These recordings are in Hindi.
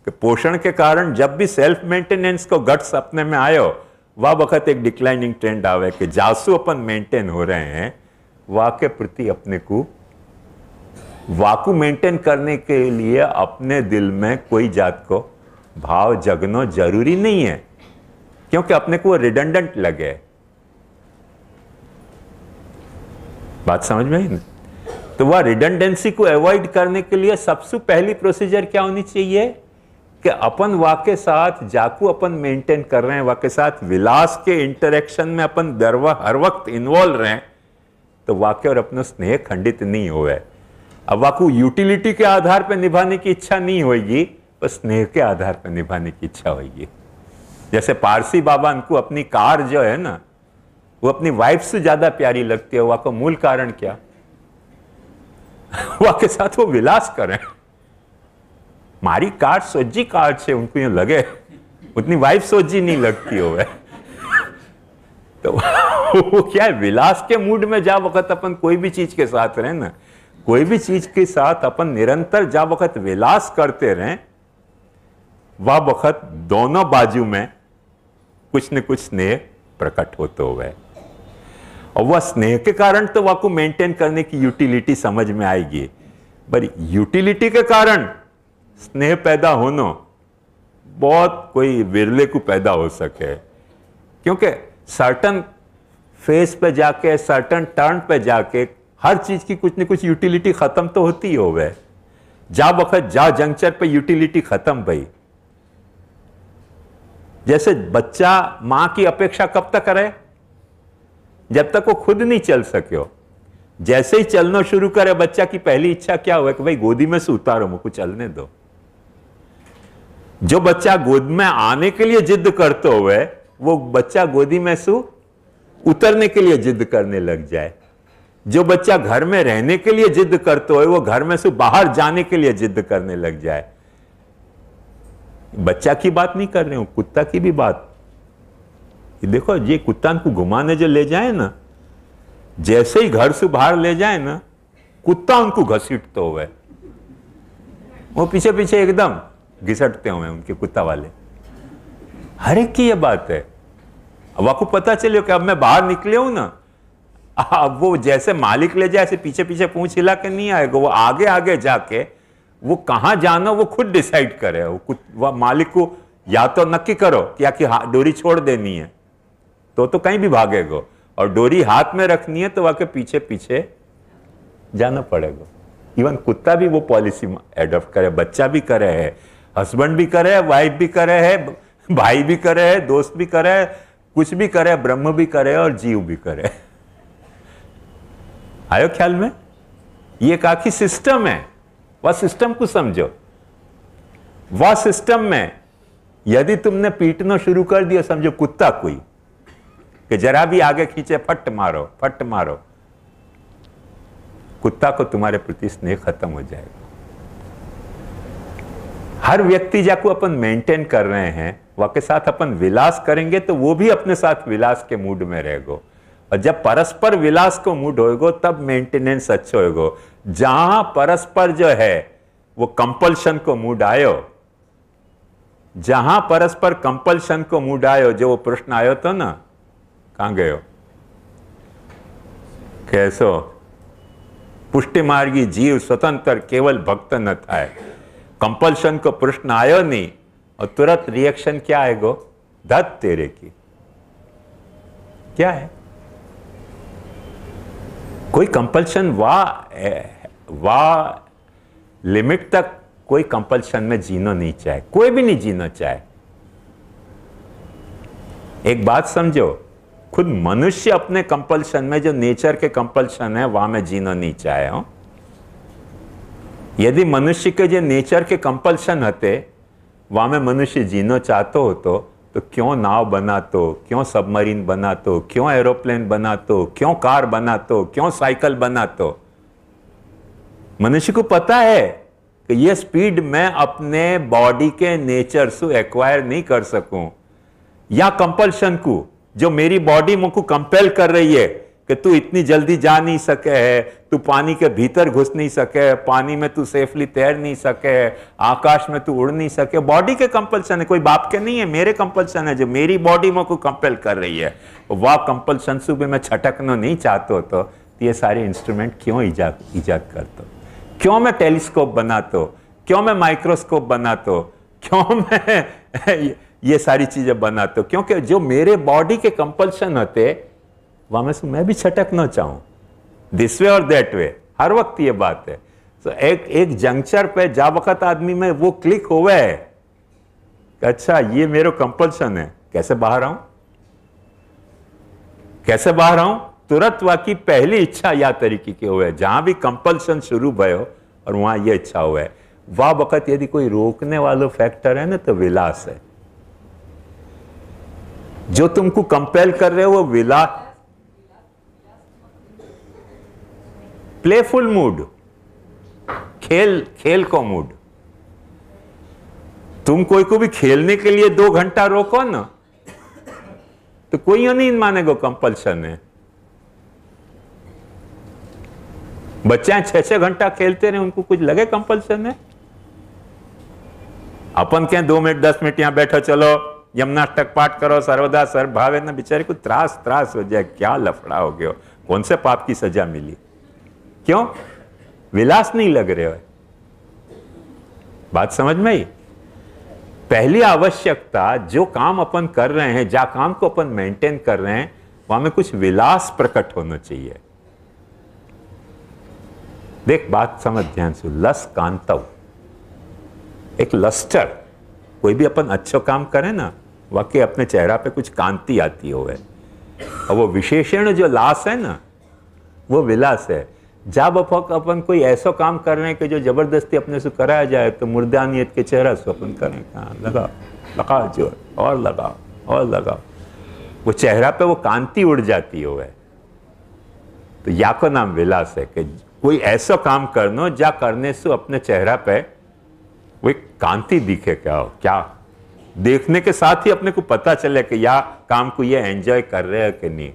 कि पोषण के कारण जब भी सेल्फ मेंटेनेंस को गट्स अपने में आयो, वह वक्त एक डिक्लाइनिंग ट्रेंड आवे कि जासू अपन मेंटेन हो रहे हैं, वाह के प्रति अपने को वाकू मेंटेन करने के लिए अपने दिल में कोई जात को भाव जगनो जरूरी नहीं है, क्योंकि अपने को वो रिडंडेंट लगे। बात समझ में आई ना? तो वह रिडंडेंसी को अवॉइड करने के लिए सबसे पहली प्रोसीजर क्या होनी चाहिए कि अपन वाके साथ जाकू अपन मेंटेन कर रहे हैं, वाके साथ विलास के इंटरेक्शन में अपन हर वक्त इन्वॉल्व रहे, तो वाक्य और अपना स्नेह खंडित नहीं होवे। अब वाकू यूटिलिटी के आधार पर निभाने की इच्छा नहीं होगी, पर स्नेह के आधार पर निभाने की इच्छा होगी। जैसे पारसी बाबा उनको अपनी कार जो है ना, वो अपनी वाइफ से ज्यादा प्यारी लगती है, वाको मूल कारण क्या? वाके साथ वो विलास करें। मारी कार सोजी कार छे, उनको यूं लगे, उतनी वाइफ सोजी नहीं लगती हो तो वो क्या है, विलास के मूड में जा वक्त अपन कोई भी चीज के साथ रहे ना, कोई भी चीज के साथ अपन निरंतर जा वक्त विलास करते रहें, वह वक्त दोनों बाजू में कुछ न कुछ स्नेह प्रकट होते हुए, और वह स्नेह के कारण तो वह को मेंटेन करने की यूटिलिटी समझ में आएगी। पर यूटिलिटी के कारण स्नेह पैदा होना बहुत कोई विरले को पैदा हो सके, क्योंकि सर्टन फेस पे जाके, सर्टन टर्न पे जाके हर चीज की कुछ न कुछ यूटिलिटी खत्म तो होती ही होवे। जा वक्त जा जंक्चर पे यूटिलिटी खत्म भाई। जैसे बच्चा मां की अपेक्षा कब तक करे? जब तक वो खुद नहीं चल सके। जैसे ही चलना शुरू करे, बच्चा की पहली इच्छा क्या हुआ कि भाई गोदी में से उतारो, मुझको चलने दो। जो बच्चा गोद में आने के लिए जिद करते हुए, वो बच्चा गोदी में से उतरने के लिए जिद करने लग जाए। जो बच्चा घर में रहने के लिए जिद करते हुए, वो घर में से बाहर जाने के लिए जिद करने लग जाए। बच्चा की बात नहीं कर रहे हूं, कुत्ता की भी बात। देखो, ये कुत्ता को घुमाने जो ले जाए ना, जैसे ही घर से बाहर ले जाए ना, कुत्ता उनको घसीटते हुए, वो पीछे पीछे एकदम घिसटते हुए उनके कुत्ता वाले। हर एक की ये बात है। अब आपको पता चले कि अब मैं बाहर निकले हूं ना, अब वो जैसे मालिक ले जाए, ऐसे पीछे पीछे पूंछ हिला के नहीं आएगा। वो आगे आगे जाके वो कहां जाना वो खुद डिसाइड करे। वो मालिक को या तो नक्की करो कि डोरी छोड़ देनी है तो कहीं भी भागेगा, और डोरी हाथ में रखनी है तो वहां पीछे पीछे जाना पड़ेगा। इवन कुत्ता भी वो पॉलिसी एडॉप्ट करे, बच्चा भी करे है, हस्बैंड भी करे है, वाइफ भी करे है, भाई भी करे है, दोस्त भी करे है, कुछ भी करे, ब्रह्म भी करे और जीव भी करे। आयो ख्याल में? ये एक आखी सिस्टम है। वह सिस्टम को समझो। वह सिस्टम में यदि तुमने पीटना शुरू कर दिया, समझो कुत्ता कोई कि जरा भी आगे खींचे, फट मारो फट मारो, कुत्ता को तुम्हारे प्रति स्नेह खत्म हो जाएगा। हर व्यक्ति जाको अपन मेंटेन कर रहे हैं, वह के साथ अपन विलास करेंगे तो वो भी अपने साथ विलास के मूड में रहेगा। और जब परस्पर विलास को मूड होएगो, तब मेंटेनेंस अच्छा होएगो। जहां परस्पर जो है वो कंपल्शन को मूड आयो, जहां परस्पर कंपल्शन को मूड आयो, जो वो प्रश्न आयो तो ना, कहां गयो? कैसो पुष्टि मार्गी जीव स्वतंत्र केवल भक्त न था। कंपल्शन को प्रश्न आयो नहीं, और तुरंत रिएक्शन क्या आएगो? धत तेरे की। क्या है? कोई कंपल्शन वाह लिमिट तक कोई कंपल्शन में जीना नहीं चाहे, कोई भी नहीं जीना चाहे। एक बात समझो, खुद मनुष्य अपने कंपल्शन में, जो नेचर के कंपल्शन है, वहां में जीना नहीं चाहे हो। यदि मनुष्य के जो नेचर के कंपल्शन होते, वहां में मनुष्य जीना चाहतो हो तो क्यों नाव बनातो, क्यों सबमरीन बनातो, क्यों एरोप्लेन बनातो, क्यों कार बनातो, क्यों साइकिल बनातो? मनुष्य को पता है कि ये स्पीड मैं अपने बॉडी के नेचर से एक्वायर नहीं कर सकूं, या कंपल्शन को, जो मेरी बॉडी मुझको कंपेल कर रही है कि तू इतनी जल्दी जा नहीं सके है, तू पानी के भीतर घुस नहीं सके, पानी में तू सेफली तैर नहीं सके, आकाश में तू उड़ नहीं सके। बॉडी के कंपल्सन है, कोई बाप के नहीं है, मेरे कंपल्सन है, जो मेरी बॉडी में को कंपेल कर रही है। वाह कंपल्सन से भी मैं छटकना नहीं चाहता तो ये सारे इंस्ट्रूमेंट क्यों ईजाद करता, क्यों मैं टेलीस्कोप बनाता, क्यों मैं माइक्रोस्कोप बनाता, क्यों मैं ये सारी चीजें बनाता, क्योंकि जो मेरे बॉडी के कंपल्सन होते वहां में से मैं भी छटकना चाहूं, दिस वे और दैट वे। हर वक्त ये बात है। तो एक जंक्चर पे जा वक्त आदमी में वो क्लिक हुआ है कि अच्छा ये मेरा कंपल्सन है, कैसे बाहर आऊं, कैसे बाहर आऊं। तुरंत वाकई पहली इच्छा या तरीके की हुआ है, जहां भी कंपल्सन शुरू भयो और वहां ये इच्छा हुआ है, वह वक्त यदि कोई रोकने वाला फैक्टर है ना तो विलास है। जो तुमको कंपेल कर रहे हो वो विलास, प्लेफुल मूड, खेल को मूड। तुम कोई को भी खेलने के लिए 2 घंटा रोको ना तो कोई नहीं मानेगा कंपल्सन है। बच्चे 6-6 घंटा खेलते रहे, उनको कुछ लगे कंपल्सन है? अपन क्या 2 मिनट 10 मिनट यहां बैठो, चलो यमुनाष्टक पाठ करो, सर्वदा सर्व भावे ना, बेचारे को त्रास हो जाए, क्या लफड़ा हो गया, कौन से पाप की सजा मिली, क्यों? विलास नहीं लग रहे हो। बात समझ में आई? पहली आवश्यकता, जो काम अपन कर रहे हैं, जा काम को अपन मेंटेन कर रहे हैं, वहां में कुछ विलास प्रकट होना चाहिए। देख बात समझ ध्यान से, लस कांतव, एक लस्टर, कोई भी अपन अच्छा काम करें ना, वाकई अपने चेहरा पे कुछ कांति आती हो है, और वो विशेषण जो लास है ना, वो विलास है। जब अपन कोई ऐसा काम कर रहे हैं कि जो जबरदस्ती अपने से कराया जाए तो मुर्दानियत के चेहरा से अपन करें, कहाँ लगाओ जोर, और लगाओ, वो चेहरा पे वो कांति उड़ जाती हो है, तो या को नाम विलास है। कि कोई ऐसा काम करना जा करने से अपने चेहरा पे वो एक कांति दिखे, क्या देखने के साथ ही अपने को पता चले कि या काम को ये एंजॉय कर रहे हैं कि नहीं।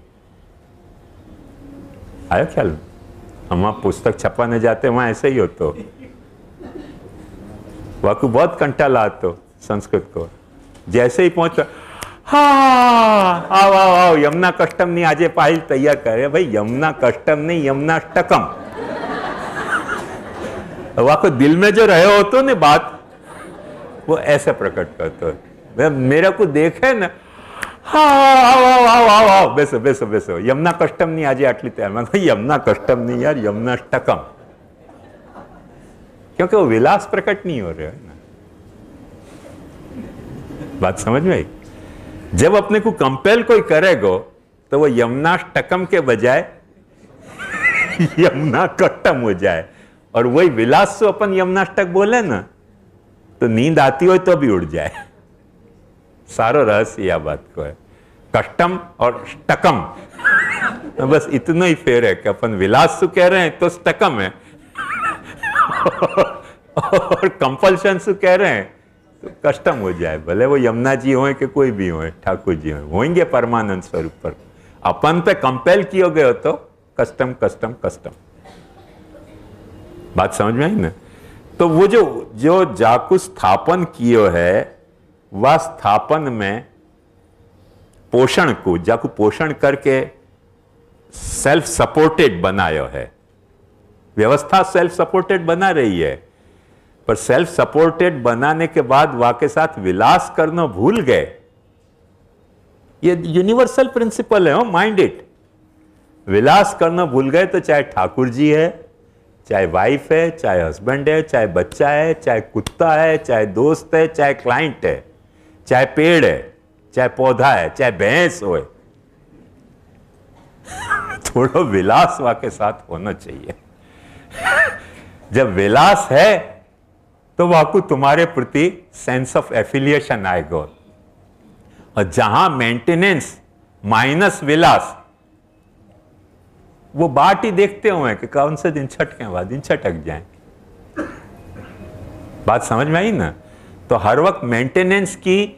आया ख्याल? हम वहां पुस्तक छपाने जाते वहां ऐसे ही होते, वहां को बहुत कंटा लाते संस्कृत को, जैसे ही पहुंच, हाँ आओ यमुना कस्टम नहीं आजे पाहिल तैयार करे, भाई यमुना कस्टम नहीं, यमुनाष्टकम। वहां को दिल में जो रहे हो तो ने बात वो ऐसे प्रकट करते हो। मेरा को देखे ना, हाँ बेसो यमुना कस्टम नहीं आज आटली तैयार, मैं यमुना कस्टम नहीं यार, यमुनाष्टकम, क्योंकि वो विलास प्रकट नहीं हो रहे है ना। बात समझ में आई? जब अपने को कंपेल कोई करेगा तो वो यमुनाष्टकम के बजाय यमुना कस्टम हो जाए, और वही विलास से अपन यमुनाष्टक बोले ना तो नींद आती हो तो भी उड़ जाए। सारो रहस्य यह बात को है, कस्टम और स्टकम, बस इतना ही फेर है कि अपन विलास कह रहे हैं तो स्टकम है, और कंपल्शन से कह रहे हैं तो कस्टम हो जाए। भले वो यमुना जी हो कि कोई भी हो, ठाकुर जी होंगे परमानंद स्वरूप पर, अपन पे कंपेल किए गए हो तो कस्टम। बात समझ में आई ना? तो वो जो जाकू स्थापन कियो है, वह स्थापन में पोषण को जाकू पोषण करके सेल्फ सपोर्टेड बनायो है। व्यवस्था सेल्फ सपोर्टेड बना रही है, पर सेल्फ सपोर्टेड बनाने के बाद वहां के साथ विलास करना भूल गए। ये यूनिवर्सल प्रिंसिपल है, हो माइंड इट। विलास करना भूल गए तो चाहे ठाकुर जी है, चाहे वाइफ है, चाहे हस्बैंड है, चाहे बच्चा है, चाहे कुत्ता है, चाहे दोस्त है, चाहे क्लाइंट है, चाहे पेड़ है, चाहे पौधा है, चाहे भैंस हो, थोड़ा विलास वहां के साथ होना चाहिए। जब विलास है तो वहां को तुम्हारे प्रति सेंस ऑफ एफिलिएशन आएगा, और जहां मेंटेनेंस माइनस विलास, वो बाट ही देखते हुए कि कौन से दिन छटके बाद दिन छटक जाए। बात समझ में आई ना? तो हर वक्त मेंटेनेंस की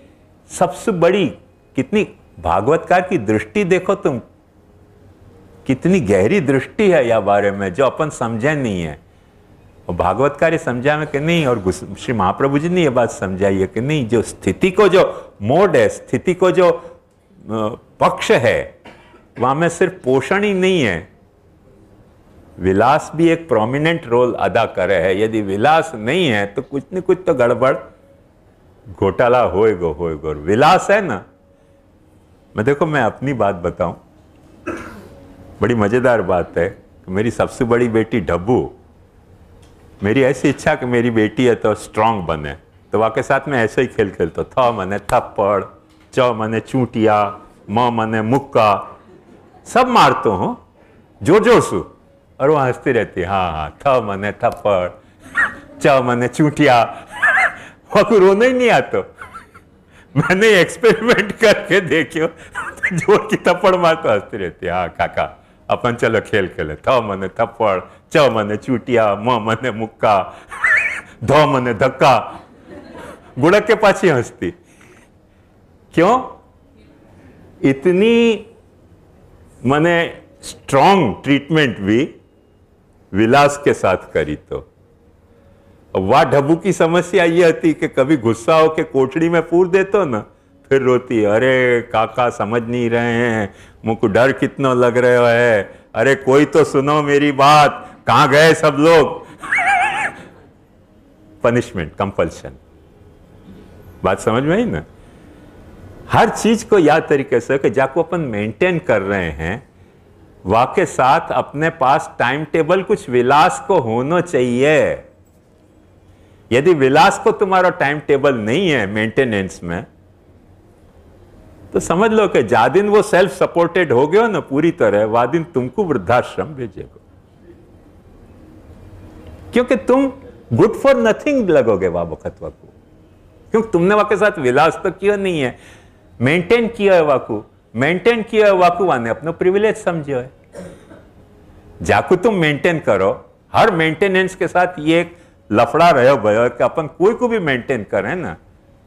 सबसे बड़ी, कितनी भागवतकार की दृष्टि देखो तुम, कितनी गहरी दृष्टि है या बारे में जो अपन समझे नहीं है। और भागवतकार समझा में कि नहीं, और श्री महाप्रभु जी ने ये बात समझाई है कि नहीं, जो स्थिति को जो मोड है, स्थिति को जो पक्ष है, वहां में सिर्फ पोषण ही नहीं है, विलास भी एक प्रोमिनेंट रोल अदा करे है। यदि विलास नहीं है तो कुछ न कुछ तो गड़बड़ घोटाला होएगो। विलास है ना, मैं अपनी बात बताऊं, बड़ी मजेदार बात है। मेरी सबसे बड़ी बेटी डब्बू, मेरी ऐसी इच्छा कि मेरी बेटी है तो स्ट्रांग बने, तो वाके साथ में ऐसे ही खेल खेलता था। मने थप्पड़, च मने चूटिया, म मने मुक्का, सब मारतो हूं जोर जोर से, और वो हंसती रहती, हाँ, थ मने थप्पड़, च मने चूटिया, वाको रोना ही नहीं आता। मैंने एक्सपेरिमेंट करके देखियो, तो जोर की थप्पड़ मारतो हंसती रहती, हाँ काका अपन चलो खेल खेले, थ मने थप्पड़, च मने चूटिया, म मने मुक्का, ध मने धक्का, गुड़क के पाछी हंसती। क्यों? इतनी मने स्ट्रॉन्ग ट्रीटमेंट भी विलास के साथ करी। तो वाह ढब्बू की समस्या ये थी कि कभी गुस्सा हो के कोठड़ी में पूर देतो ना, फिर रोती, अरे काका समझ नहीं रहे हैं, मुझको डर कितना लग रहा है, अरे कोई तो सुनो मेरी बात, कहां गए सब लोग। पनिशमेंट, कंपल्शन, बात समझ में आई ना। हर चीज को याद तरीके से कि जाको अपन मेंटेन कर रहे हैं, वाके साथ अपने पास टाइम टेबल कुछ विलास को होना चाहिए। यदि विलास को तुम्हारा टाइम टेबल नहीं है मेंटेनेंस में, तो समझ लो कि जा दिन वो सेल्फ सपोर्टेड हो गया ना पूरी तरह, वह दिन तुमको वृद्धाश्रम भेजेगा, क्योंकि तुम गुड फॉर नथिंग लगोगे वह वक्त को, क्योंकि तुमने वह के साथ विलास तो किया नहीं है, मेंटेन किया है वाकू, मेंटेन किया है वाकू, वाने अपना प्रिविलेज समझो है। जाकू तुम मेंटेन करो, हर मेंटेनेंस के साथ ये एक लफड़ा रहे भयो कि अपन कोई को भी मेंटेन करें ना,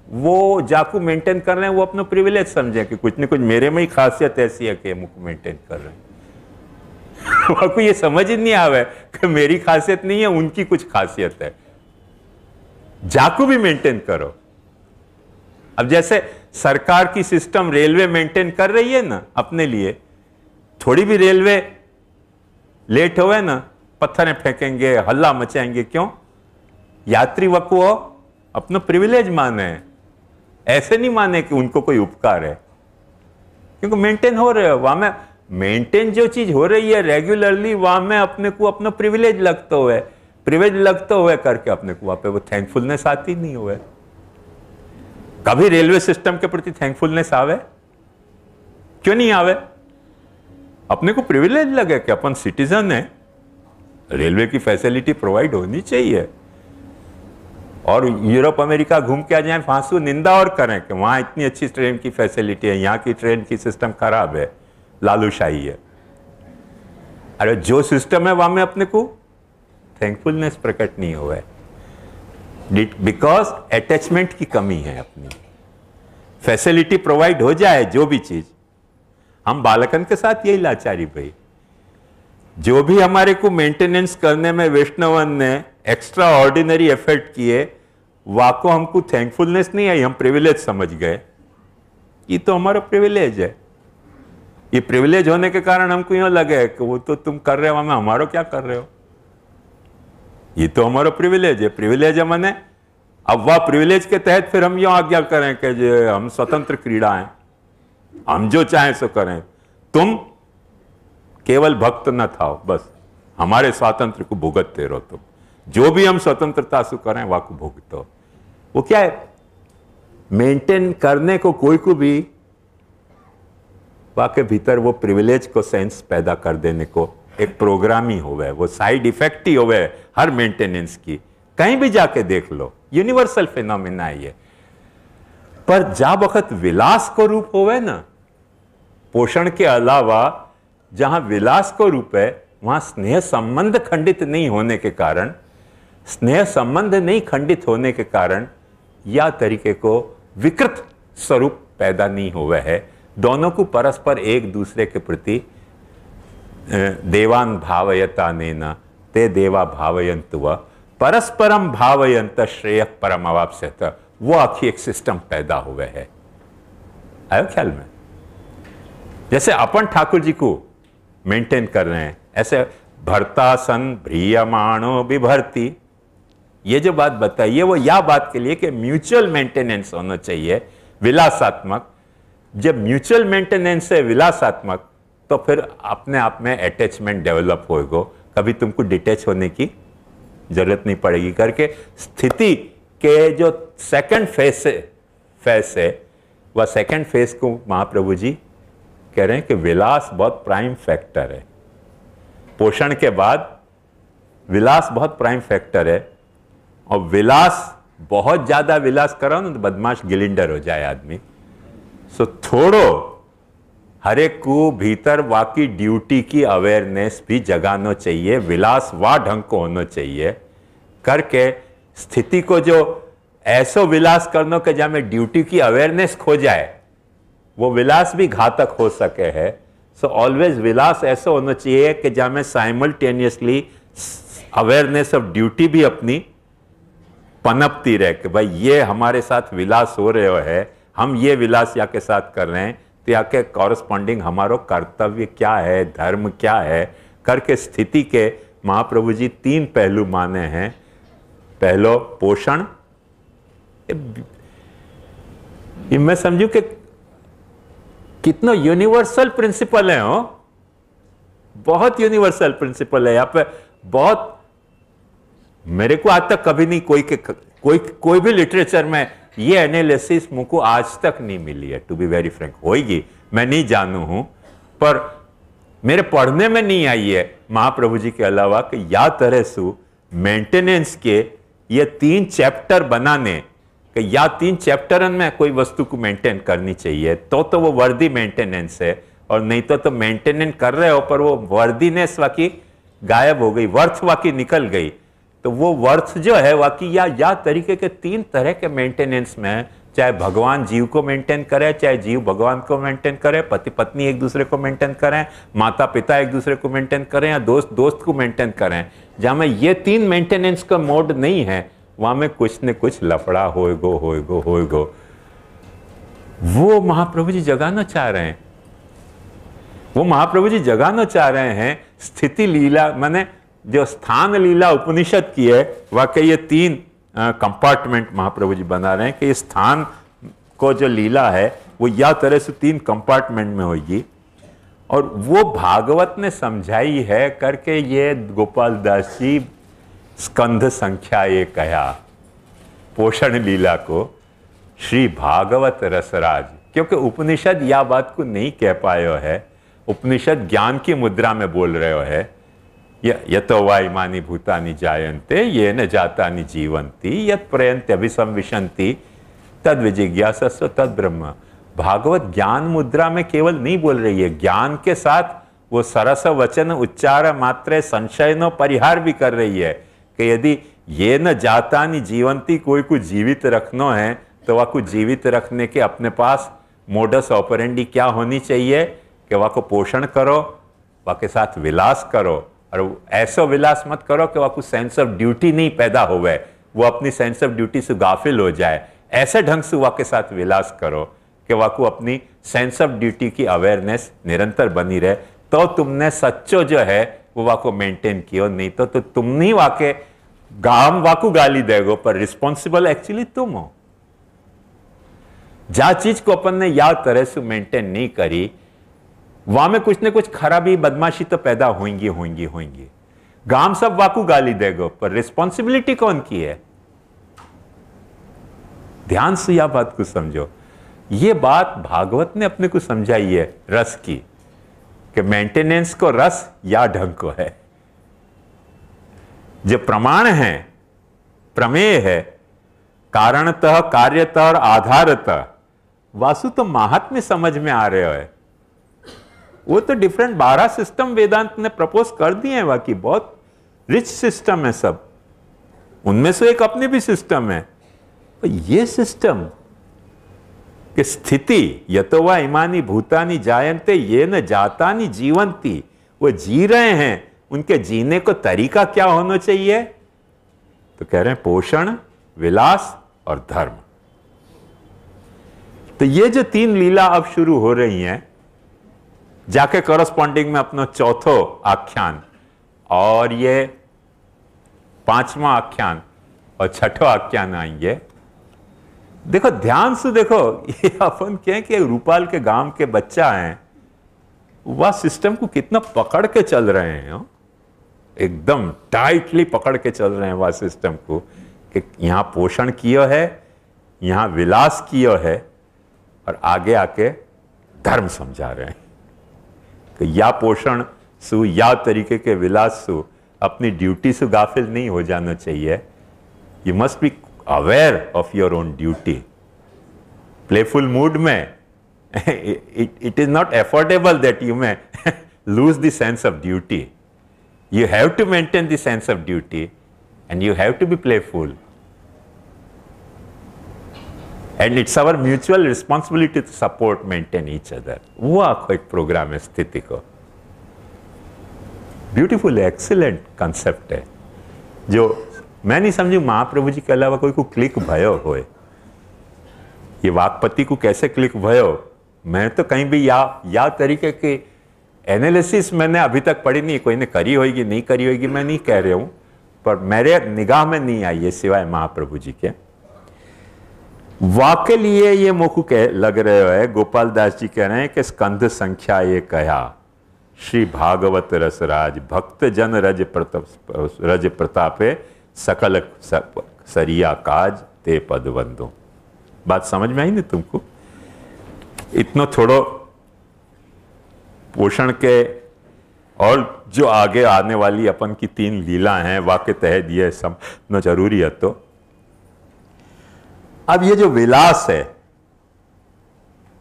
वो जाकू मेंटेन कर रहे हैं, वो अपना प्रिविलेज समझे कि कुछ न कुछ मेरे में ही खासियत ऐसी है कि मुझको मेंटेन कर रहे हैं। आपको ये समझ ही नहीं आवे कि मेरी खासियत नहीं है, उनकी कुछ खासियत है। जाकू भी मेंटेन करो। अब जैसे सरकार की सिस्टम रेलवे मेंटेन कर रही है ना अपने लिए, थोड़ी भी रेलवे लेट हुए ना, पत्थरें फेंकेंगे, हल्ला मचाएंगे। क्यों? यात्री वको अपना प्रिविलेज माने, ऐसे नहीं माने कि उनको कोई उपकार है, क्योंकि मेंटेन हो रहे हो। वहां में मेंटेन जो चीज हो रही है रेगुलरली, वहां में अपने को अपना प्रिविलेज लगता हुए, प्रिविलेज लगता हुए करके अपने को वहां पे वो थैंकफुलनेस आती नहीं हुए। कभी रेलवे सिस्टम के प्रति थैंकफुलनेस आवे? क्यों नहीं आवे? अपने को प्रिविलेज लगे कि अपन सिटीजन है, रेलवे की फैसिलिटी प्रोवाइड होनी चाहिए। और यूरोप अमेरिका घूम के आ जाए, फांसू निंदा और करें कि वहां इतनी अच्छी ट्रेन की फैसिलिटी है, यहाँ की ट्रेन की सिस्टम खराब है, लालूशाही है। अरे जो सिस्टम है वहां में अपने को थैंकफुलनेस प्रकट नहीं हुआ है, बिकॉज अटैचमेंट की कमी है। अपनी फैसिलिटी प्रोवाइड हो जाए जो भी चीज, हम बालकन के साथ यही लाचारी भाई, जो भी हमारे को मेंटेनेंस करने में वैष्णवन ने एक्स्ट्रा ऑर्डिनरी एफर्ट किए, वाको हमको थैंकफुलनेस नहीं आई, हम प्रिविलेज समझ गए। ये तो हमारा प्रिविलेज है। ये प्रिविलेज होने के कारण हमको यूं लगे कि वो तो तुम कर रहे हो, हमें हमारा क्या कर रहे हो। ये तो हमारा प्रिविलेज है। प्रिविलेज है मैंने, अब वह प्रिविलेज के तहत फिर हम यूं आज्ञा करें कि जो हम स्वतंत्र क्रीड़ा हैं, हम जो चाहें सो करें, तुम केवल भक्त न थाओ, बस हमारे स्वातंत्र को भुगतते रहो। तुम जो भी हम स्वतंत्रता से करें वह को भुगतो। वो क्या है, मेंटेन करने को कोई को भी वाके भीतर वो प्रिविलेज को सेंस पैदा कर देने को एक प्रोग्राम ही होवे, वो साइड इफेक्ट ही होवे हर मेंटेनेंस की। कहीं भी जाके देख लो, यूनिवर्सल फिनोमेना है। पर जा वक्त विलास को रूप होवे ना, पोषण के अलावा जहां विलास को रूप है, वहां स्नेह संबंध खंडित नहीं होने के कारण, स्नेह संबंध नहीं खंडित होने के कारण या तरीके को विकृत स्वरूप पैदा नहीं हुआ है। दोनों को परस्पर एक दूसरे के प्रति देवान भावयता नेन ते देवा भावयंतु व परस्परम भावयंत श्रेय परम अवाप्स्यत। वो आखिर एक सिस्टम पैदा हुए है। आयो ख्याल में? जैसे अपन ठाकुर जी को मेंटेन कर रहे हैं, ऐसे भरता सन भ्रियमाणो विभर्ति, ये जो बात बताइए वो या बात के लिए कि म्यूचुअल मेंटेनेंस होना चाहिए, विलासात्मक। जब म्यूचुअल मेंटेनेंस है विलासात्मक, तो फिर अपने आप में अटैचमेंट डेवलप होएगा, कभी तुमको डिटैच होने की जरूरत नहीं पड़ेगी करके। स्थिति के जो सेकंड फेस है वह सेकंड फेस को महाप्रभु जी कह रहे हैं कि विलास बहुत प्राइम फैक्टर है। पोषण के बाद विलास बहुत प्राइम फैक्टर है, और विलास बहुत ज्यादा विलास करो ना तो बदमाश गिलिंडर हो जाए आदमी। सो थोड़ो हर एक को भीतर वाकी ड्यूटी की अवेयरनेस भी जगाना चाहिए, विलास वा ढंग को होना चाहिए करके स्थिति को जो ऐसो विलास करना कि जहां में ड्यूटी की अवेयरनेस खो जाए, वो विलास भी घातक हो सके है। सो ऑलवेज विलास ऐसा होना चाहिए कि जहां में साइमल्टेनियसली अवेयरनेस ऑफ ड्यूटी भी अपनी पनपती रहे कि भाई ये हमारे साथ विलास हो रहे है, हम ये विलास या के साथ कर रहे हैं, तो या के कॉरस्पॉन्डिंग हमारो कर्तव्य क्या है, धर्म क्या है करके स्थिति के महाप्रभु जी 3 पहलू माने हैं। पहलो पोषण, ये मैं समझू कि कितना यूनिवर्सल प्रिंसिपल है, हो बहुत यूनिवर्सल प्रिंसिपल है यहाँ पे। बहुत मेरे को आज तक कभी नहीं कोई भी लिटरेचर में ये एनालिसिस मुझको आज तक नहीं मिली है, टू बी वेरी फ्रैंक। होगी, मैं नहीं जानू हूं, पर मेरे पढ़ने में नहीं आई है महाप्रभु जी के अलावा कि या तरह से मेंटेनेंस के ये 3 चैप्टर बनाने कि या 3 चैप्टरन में कोई वस्तु को मेंटेन करनी चाहिए, तो वो वर्दी मेंटेनेंस है। और नहीं तो मेंटेनेंस कर रहे हो पर वो वर्दीनेस वाकी गायब हो गई, वर्थ वाकी निकल गई। तो वो वर्थ जो है वाकई या तरीके के 3 तरह के मेंटेनेंस में, चाहे भगवान जीव को मेंटेन करे, चाहे जीव भगवान को मेंटेन करे, पति पत्नी एक दूसरे को मेंटेन करें, माता पिता एक दूसरे को मेंटेन करें, या दोस्त दोस्त को मेंटेन करें, जहां में ये 3 मेंटेनेंस का मोड नहीं है, वहां में कुछ न कुछ लफड़ा होएगो। वो महाप्रभु जी जगाना चाह रहे हैं। वो महाप्रभु जी जगाना चाह रहे हैं स्थिति लीला, माने जो स्थान लीला उपनिषद की है, वाकई ये 3 कंपार्टमेंट महाप्रभु जी बना रहे हैं कि स्थान को जो लीला है वो या तरह से 3 कंपार्टमेंट में होगी। और वो भागवत ने समझाई है करके ये गोपाल दास जी स्कंध संख्या 1 कहा पोषण लीला को श्री भागवत रसराज, क्योंकि उपनिषद या बात को नहीं कह पायो है। उपनिषद ज्ञान की मुद्रा में बोल रहे हो है, यतो वा इमानि भूतानि जायन्ते येन जातानि जीवन्ति यत् प्रयन्ते अभिसंविशन्ति तद विजिज्ञासस्व तद ब्रह्म। भागवत ज्ञान मुद्रा में केवल नहीं बोल रही है, ज्ञान के साथ वो सरस वचन उच्चार मात्रे संशयनो परिहार भी कर रही है कि यदि ये न जातानि जीवंती, कोई को जीवित रखना है तो वह को जीवित रखने के अपने पास मोडस ऑपरेंडी क्या होनी चाहिए कि वह को पोषण करो, वह के साथ विलास करो, और ऐसा विलास मत करो कि वह को सेंस ऑफ ड्यूटी नहीं पैदा होवे, वो अपनी सेंस ऑफ ड्यूटी से गाफिल हो जाए। ऐसे ढंग से वह के साथ विलास करो कि वह को अपनी सेंस ऑफ ड्यूटी की अवेयरनेस निरंतर बनी रहे, तो तुमने सच्चो जो है वो वाको मेंटेन किया। नहीं तो तुम नहीं वाके गाम वाकू गाली देगो, पर रिस्पॉन्सिबल एक्चुअली तुम हो। जा चीज को अपन ने या तरह से मेंटेन नहीं करी, वहां में कुछ न कुछ खराबी बदमाशी तो पैदा होंगी। गांव सब वाकू गाली देगो, पर रिस्पॉन्सिबिलिटी कौन की है? ध्यान से यह बात को समझो। ये बात भागवत ने अपने को समझाई है रस की, कि मेंटेनेंस को रस या ढंग को है। जो प्रमाण है, प्रमेय है, कारणतः कार्यतः और आधारतः, वासु तो महात्म्य समझ में आ रहे है। वो तो डिफरेंट 12 सिस्टम वेदांत ने प्रपोज कर दिए हैं, बाकी बहुत रिच सिस्टम है सब, उनमें से एक अपने भी सिस्टम है। तो ये सिस्टम कि स्थिति यतो वा इमानि भूतानि जायन्ते ये न जातानि जीवंती, वो जी रहे हैं, उनके जीने को तरीका क्या होना चाहिए? तो कह रहे हैं पोषण, विलास और धर्म। तो ये जो 3 लीला अब शुरू हो रही हैं, जाके कॉरस्पॉन्डिंग में अपना चौथो आख्यान और ये 5वां आख्यान और 6ठो आख्यान आएंगे। देखो ध्यान से देखो, ये अपन कहें कि रूपाल के गांव के बच्चा हैं, वह सिस्टम को कितना पकड़ के चल रहे हैं, एकदम टाइटली पकड़ के चल रहे हैं वह सिस्टम को, कि यहां पोषण किया है, यहां विलास किया है, और आगे आके धर्म समझा रहे हैं कि या पोषण सु या तरीके के विलास सु अपनी ड्यूटी से गाफिल नहीं हो जाना चाहिए। You must be aware of your own duty. Playful mood में it is not affordable that you may lose the sense of duty. You have to maintain the sense of duty and you have to be playful. And it's our mutual responsibility to support, maintain each other. वो आखो एक प्रोग्राम है स्थिति को। ब्यूटीफुल एक्सीलेंट कंसेप्ट है, जो मैं नहीं समझू महाप्रभु जी के अलावा कोई को क्लिक भयो होए। ये वाकपति को कैसे क्लिक भयो, मैं तो कहीं भी या तरीके की एनालिसिस मैंने अभी तक पढ़ी नहीं। कोई ने करी होगी नहीं करी होगी मैं नहीं कह रहा हूं, पर मेरे निगाह में नहीं आई है सिवाय महाप्रभु जी के। वाके लिए ये मोकू लग रहे है, गोपाल दास जी कह रहे हैं कि स्कंध संख्या ये कहा श्री भागवत रसराज भक्त जन रज प्रतापे सकल सरिया काज ते पदवंदो। बात समझ में आई नहीं तुमको? इतना थोड़ो पोषण के और जो आगे आने वाली अपन की 3 लीला हैं वाके तह दिए समझना जरूरी है। तो अब ये जो विलास है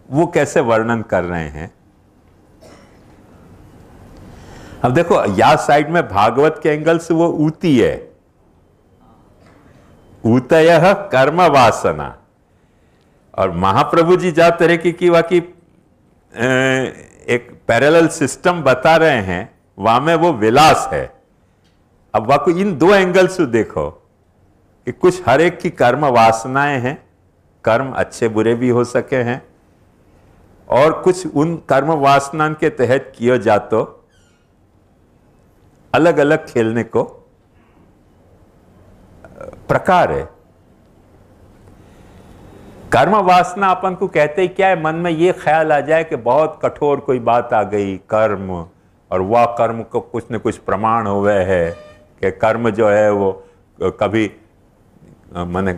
वो कैसे वर्णन कर रहे हैं? अब देखो या साइड में भागवत के एंगल से वो ऊती है, ऊतयः कर्म वासना, और महाप्रभु जी जा तरह की वाकी एक पैरेलल सिस्टम बता रहे हैं, वहां में वो विलास है। अब वाको इन 2 एंगल से देखो कि कुछ हर एक की कर्म वासनाएं हैं, कर्म अच्छे बुरे भी हो सके हैं, और कुछ उन कर्म वासना के तहत किया जातो अलग अलग खेलने को प्रकार है। कर्म वासना अपन को कहते ही क्या है, मन में ये ख्याल आ जाए कि बहुत कठोर कोई बात आ गई कर्म, और वह कर्म को कुछ न कुछ प्रमाण हुए है कि कर्म जो है वो कभी माने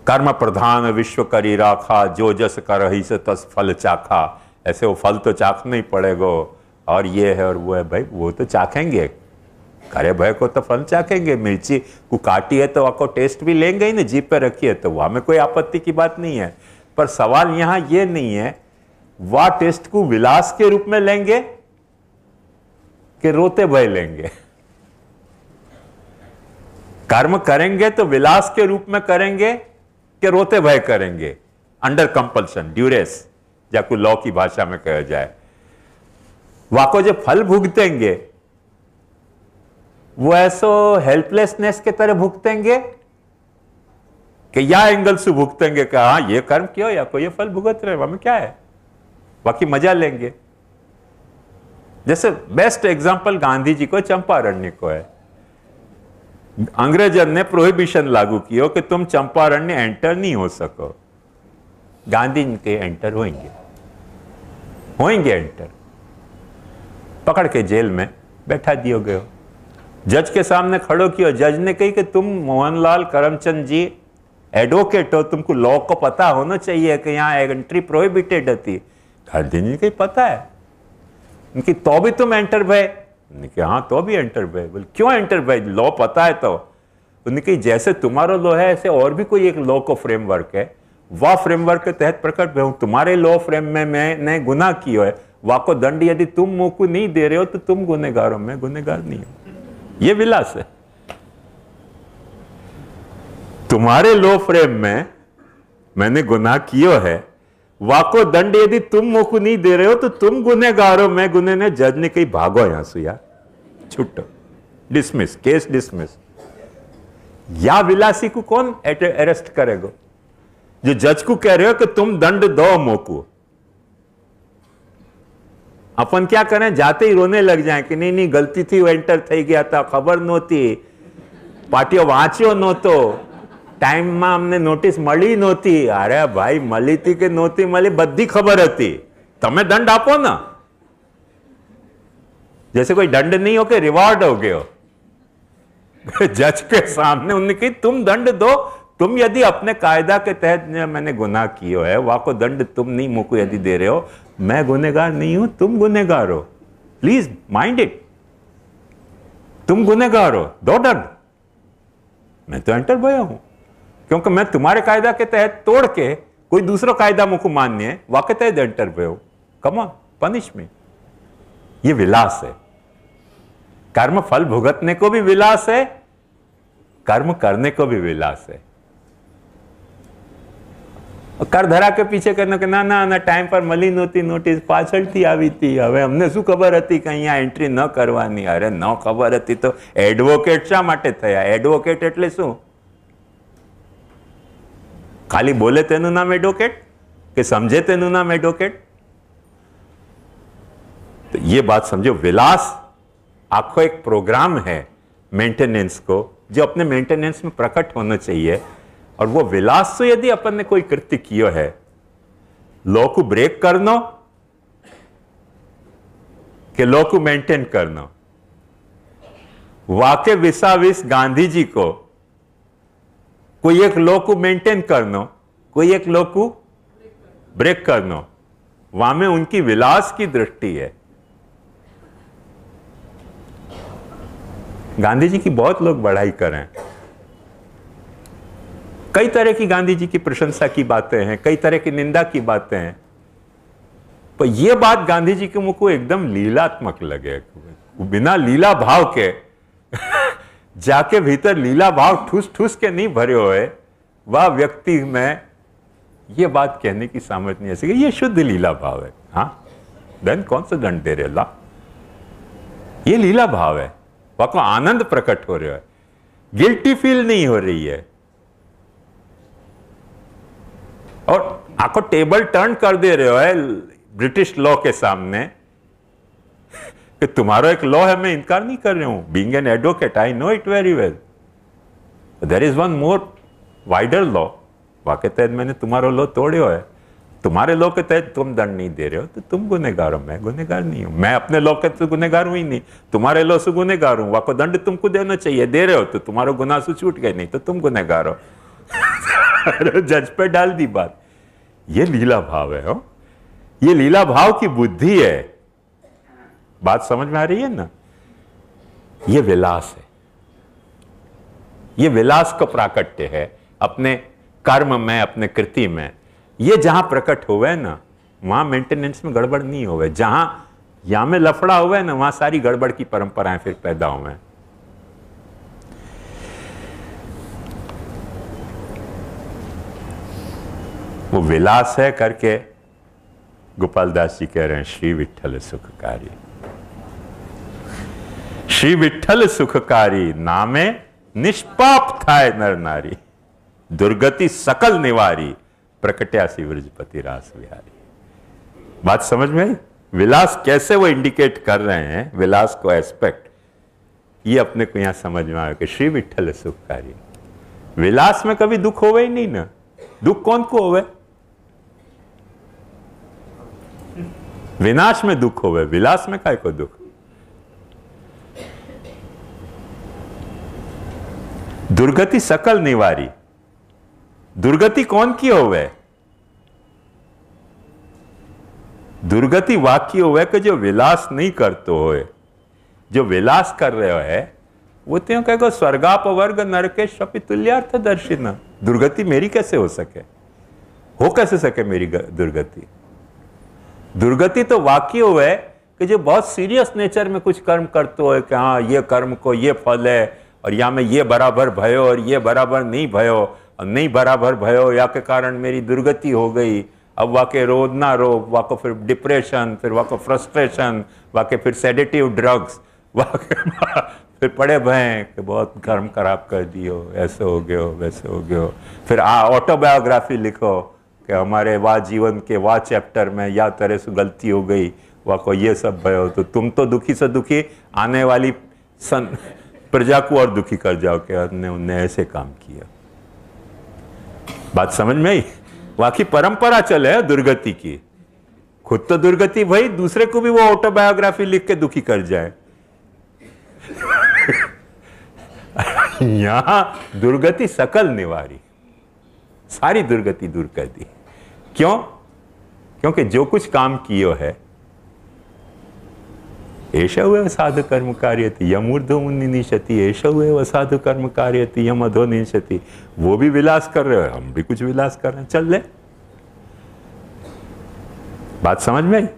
कर्म प्रधान विश्व करी राखा, जो जस करहि से तस फल चाखा। ऐसे वो फल तो चाखना ही पड़ेगा, और ये है और वो है, भाई वो तो चाखेंगे, करे भय को तो फल चाखेंगे। मिर्ची को काटी है तो आपको टेस्ट भी लेंगे ही ना, जीप पे रखी है तो वहां में कोई आपत्ति की बात नहीं है। पर सवाल यहां ये नहीं है वह टेस्ट को विलास के रूप में लेंगे कि रोते भय लेंगे। कर्म करेंगे तो विलास के रूप में करेंगे कि रोते भय करेंगे, अंडर कंपल्शन ड्यूरेस, जाको लॉ की भाषा में कहा जाए। वाको जो फल भुगतेंगे वो ऐसो हेल्पलेसनेस के तरह भुगतेंगे कि या एंगल से भुगतेंगे कि हाँ ये कर्म क्यों या कोई ये फल भुगत रहे, वहां में क्या है, बाकी मजा लेंगे। जैसे बेस्ट एग्जांपल गांधी जी को चंपारण्य को है। अंग्रेजन ने प्रोहिबिशन लागू किया कि तुम चंपारण्य एंटर नहीं हो सको। गांधी जी के एंटर होंगे एंटर, पकड़ के जेल में बैठा दियो गयो, जज के सामने खड़ो किया। जज ने कही कि तुम मोहनलाल करमचंद जी एडवोकेट हो, तुमको लॉ को पता होना चाहिए कि यहाँ एंट्री प्रोहिबिटेड थी। गांधी जी को पता है, उनकी तो भी तुम एंटर भय। हाँ तो भी एंटर भय। बोले क्यों एंटर भय, लॉ पता है तो। उनकी जैसे तुम्हारा लॉ है ऐसे और भी कोई एक लॉ को फ्रेमवर्क है, वह फ्रेमवर्क के तहत प्रकट भय हूं। तुम्हारे लॉ फ्रेम में मैंने गुनाह किया है, वाको दंड यदि तुम मुंह को नहीं दे रहे हो तो तुम गुनेगार हो, मैं गुनेगार नहीं हूं। ये विलास है। तुम्हारे लॉ फ्रेम में मैंने गुनाह किया है, वाको दंड यदि तुम मुझको नहीं दे रहे हो तो तुम गुनेगार हो, मैं गुने ने जज ने कही भागो यहां से यार, छुट्टो, डिसमिस, केस डिसमिस। या विलासी को कौन अरेस्ट करेगा? जो जज को कह रहे हो कि तुम दंड दो मोको, अपन क्या करें, जाते ही रोने लग जाए कि नहीं नहीं गलती थी, वो एंटर થઈ ગયા હતા, ખબર નહોતી, પાટીઓ વાંચ્યો નહોતો, ટાઈમમાં અમને નોટિસ મળી નહોતી। અરે ભાઈ મળી હતી કે નહોતી મળી બધી ખબર હતી, તમે દંડ આપો ना। जैसे कोई दंड नहीं हो के रिवॉर्ड हो गए हो। जज के सामने उन्होंने कही तुम दंड दो, तुम यदि अपने कायदा के तहत मैंने गुनाह किया है, वहां को दंड तुम नहीं मुझको यदि दे रहे हो, मैं गुनेगार नहीं हूं, तुम गुनेगार हो, प्लीज माइंड इट, तुम गुनेगार हो, दो दंड। मैं तो एंटर भया हूं क्योंकि मैं तुम्हारे कायदा के तहत तोड़ के कोई दूसरा कायदा मुझको मान्य है, वाके तहत एंटर भया हूं, कम ऑन पनिश मी। ये विलास है। कर्म फल भुगतने को भी विलास है, कर्म करने को भी विलास है। कर धरा के पीछे करने के ना ना ना टाइम पर मળી નહોતી નોટિસ, પાછળથી આવી હતી, હવે અમને શું ખબર હતી કે અહીંયા એન્ટ્રી ન કરવાની? અરે ન ખબર હતી તો એડવોકેટ શા માટે થયા? એડવોકેટ એટલે શું? ખાલી બોલે તેનું નામ એડવોકેટ કે સમજે તેનું નામ એડવોકેટ? तो ये बात समझो, विलास आपको एक प्रोग्राम है मेंटेनेंस को, जो अपने मेंटेनेंस में प्रकट होना चाहिए। और वो विलास से यदि अपन ने कोई कृत्य किया है, लॉ को ब्रेक करना कि लॉ को मेंटेन करना, वाके विसाविस गांधी जी को कोई एक लॉ को मेंटेन करना, कोई एक लॉ को ब्रेक करना, वहां में उनकी विलास की दृष्टि है। गांधी जी की बहुत लोग बड़ाई करें, कई तरह की गांधी जी की प्रशंसा की बातें हैं, कई तरह की निंदा की बातें हैं, पर यह बात गांधी जी के मुंह को एकदम लीलात्मक लगे। बिना लीला भाव के जाके भीतर लीला भाव ठूस ठूस के नहीं भरे हुए वह व्यक्ति में यह बात कहने की सामर्थ्य नहीं है। ये शुद्ध लीला भाव है। हाँ, दंड कौन सा दंड दे रहे ला? ये लीला भाव है, वह को आनंद प्रकट हो रहा है, गिल्टी फील नहीं हो रही है। और आपको टेबल टर्न कर दे रहे हो ब्रिटिश लॉ के सामने कि तुम्हारा एक लॉ है, मैं इनकार नहीं कर रहा हूं। Being an advocate I know it very well, there is one more wider law, वाके तहत मैंने तुम्हारा लॉ तोड़े है, तुम्हारे लॉ के तहत तुम दंड नहीं दे रहे हो तो तुम गुनेगार हो, मैं गुनेगार नहीं हूं। मैं अपने लॉ के तो गुनेगार हूं ही नहीं, तुम्हारे लॉ से गुनेगार हूं, वाको दंड तुमको देना चाहिए, दे रहे हो तो तुम्हारा गुनाह से छूट गए, नहीं तो तुम गुनेगार हो। जज पे डाल दी बात। ये लीला भाव है, हो? ये लीला भाव की बुद्धि है। बात समझ में आ रही है ना? ये विलास है, ये विलास का प्राकट्य है अपने कर्म में, अपने कृति में। ये जहां प्रकट हुए ना, वहां मेंटेनेंस में गड़बड़ नहीं हुए। जहां यहां में लफड़ा हुआ है ना, वहां सारी गड़बड़ की परंपराएं फिर पैदा हुए। वो विलास है करके गोपाल दास जी कह रहे हैं, श्री विठ्ठल सुखकारी, श्री विठ्ठल सुखकारी, नामे निष्पाप थाय नर नारी, दुर्गति सकल निवारी, प्रकट्यासी व्रजपति रास विहारी। बात समझ में आई? विलास कैसे वो इंडिकेट कर रहे हैं, विलास को एस्पेक्ट, ये अपने को यहां समझ में आया कि श्री विठ्ठल सुखकारी। विलास में कभी दुख होवे ही नहीं ना। दुख कौन को होवे? विनाश में दुख होवे, विलास में काय को दुख? दुर्गति सकल निवारी, दुर्गति कौन की होवे? दुर्गति वाक्य होवे कि जो विलास नहीं करते होए, जो विलास कर रहे है वो त्यों कहेगा स्वर्गापवर्ग नरकेश्वपि तुल्यार्थ दर्शिना। दुर्गति मेरी कैसे हो सके? हो कैसे सके मेरी दुर्गति? दुर्गति तो वाक्य हुए कि जो बहुत सीरियस नेचर में कुछ कर्म करते हो कि हाँ ये कर्म को ये फल है और या में ये बराबर भयो और ये बराबर नहीं भयो और नहीं बराबर भयो या के कारण मेरी दुर्गति हो गई, अब वाके रोज ना रो, वाको फिर डिप्रेशन, फिर वाको फ्रस्ट्रेशन, वाके फिर सेडेटिव ड्रग्स, वाके फिर पड़े भय कि बहुत कर्म खराब कर दियो, ऐसे हो गयो वैसे हो गयो। फिर ऑटोबायोग्राफी लिखो कि हमारे वाह जीवन के वाह चैप्टर में या तरह से गलती हो गई, वाको ये सब भयो, तो तुम तो दुखी से दुखी आने वाली प्रजा को और दुखी कर जाओ कि उनने ऐसे काम किया। बात समझ में आई? वाकई परंपरा चले है दुर्गति की, खुद तो दुर्गति भाई, दूसरे को भी वो ऑटोबायोग्राफी लिख के दुखी कर जाए। यहां दुर्गति सकल निवारी, सारी दुर्गति दूर कर दी। क्यों? क्योंकि जो कुछ काम कियो है, एष हुए साधु कर्म कार्यति यमूर्ध्व निशति, एष हुए साधु कर्म कार्यति यम अधो निशति। वो भी विलास कर रहे हो, हम भी कुछ विलास कर रहे हैं, चल ले। बात समझ में आई?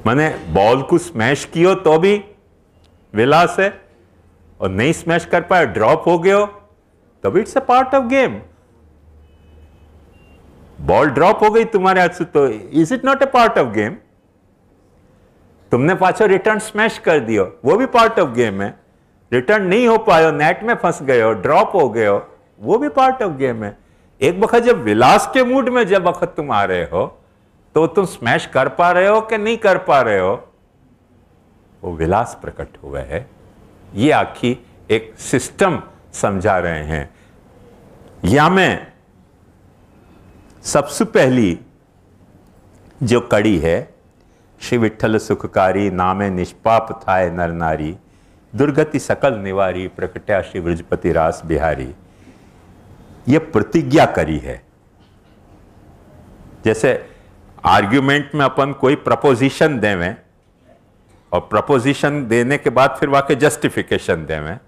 माने बॉल को स्मैश कियो तो भी विलास है, और नहीं स्मैश कर पाए, ड्रॉप हो गयो, तो भी it's a part of game. Ball drop हो गई तुम्हारे हाथ से, तो is it not a part of game? तुमने पाछो रिटर्न स्मैश कर दियो, वो भी पार्ट ऑफ गेम है। रिटर्न नहीं हो पायो, नेट में फंस गए हो, ड्रॉप हो गए हो, वो भी पार्ट ऑफ गेम है। एक वक्त जब विलास के मूड में जब वक्त तुम आ रहे हो, तो तुम स्मैश कर पा रहे हो कि नहीं कर पा रहे हो, वो विलास प्रकट हुआ है। ये आखी एक सिस्टम समझा रहे हैं। या में सबसे पहली जो कड़ी है, श्री विठ्ठल सुखकारी नामे निष्पाप थाय नर नारी, दुर्गति सकल निवारी प्रकट्या श्री ब्रजपति रास बिहारी। ये प्रतिज्ञा करी है। जैसे आर्ग्यूमेंट में अपन कोई प्रपोजिशन देवें, और प्रपोजिशन देने के बाद फिर वाके जस्टिफिकेशन देवें,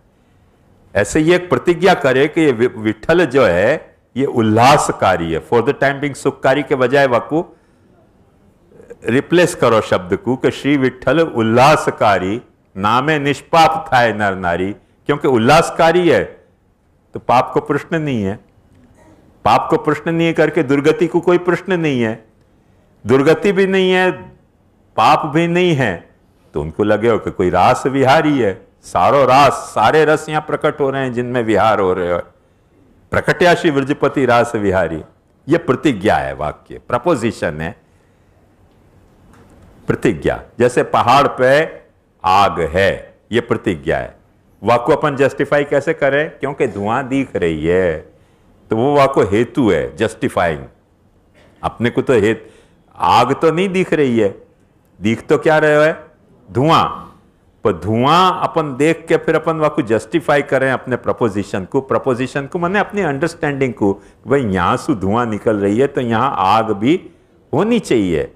ऐसे ये एक प्रतिज्ञा करे कि ये विठ्ठल जो है ये उल्लासकारी है। फॉर द टाइम बिंग सुखकारी के बजाय वाकू रिप्लेस करो शब्द को कि श्री विठ्ठल उल्लासकारी नामे निष्पाप थाय नर नारी। क्योंकि उल्लासकारी है तो पाप को प्रश्न नहीं है, पाप को प्रश्न नहीं करके दुर्गति को कोई प्रश्न नहीं है, दुर्गति भी नहीं है, पाप भी नहीं है, तो उनको लगे हो कि कोई रास विहारी है। सारो रास, सारे रस यहां प्रकट हो रहे हैं जिनमें विहार हो रहे हो। प्रकट्या श्री ब्रजपति रास विहारी, ये प्रतिज्ञा है, वाक्य प्रपोजिशन है, प्रतिज्ञा। जैसे पहाड़ पे आग है, ये प्रतिज्ञा है। वाक्य अपन जस्टिफाई कैसे करें? क्योंकि धुआं दिख रही है, तो वो वाक्य हेतु है जस्टिफाइंग। अपने को तो आग तो नहीं दिख रही है, दिख तो क्या रहे है? धुआं। पर धुआं अपन देख के फिर अपन वाको जस्टिफाई करें अपने प्रपोजिशन को माने अपनी अंडरस्टैंडिंग को, भाई यहां से धुआं निकल रही है तो यहां आग भी होनी चाहिए।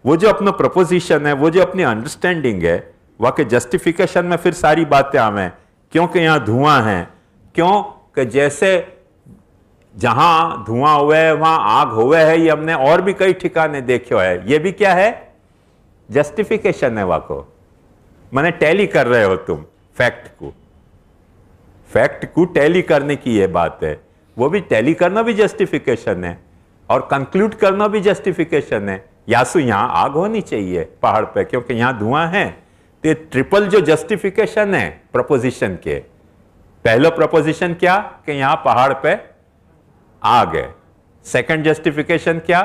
वो जो अपना प्रपोजिशन है, वो जो अपनी अंडरस्टैंडिंग है, वाके जस्टिफिकेशन में फिर सारी बातें आवे। क्योंकि यहां धुआं है, क्यों कि जैसे जहां धुआं हुआ है वहां आग हुआ है, ये हमने और भी कई ठिकाने देखे है। ये भी क्या है? जस्टिफिकेशन है। वाको माने टैली कर रहे हो तुम फैक्ट को टैली करने की ये बात है। वो भी टैली करना भी जस्टिफिकेशन है, और कंक्लूड करना भी जस्टिफिकेशन है। यासु यहां आग होनी चाहिए पहाड़ पे, क्योंकि यहां धुआं है। तो ट्रिपल जो जस्टिफिकेशन है प्रपोजिशन के, पहला प्रपोजिशन क्या कि यहां पहाड़ पे आग है। सेकंड जस्टिफिकेशन क्या?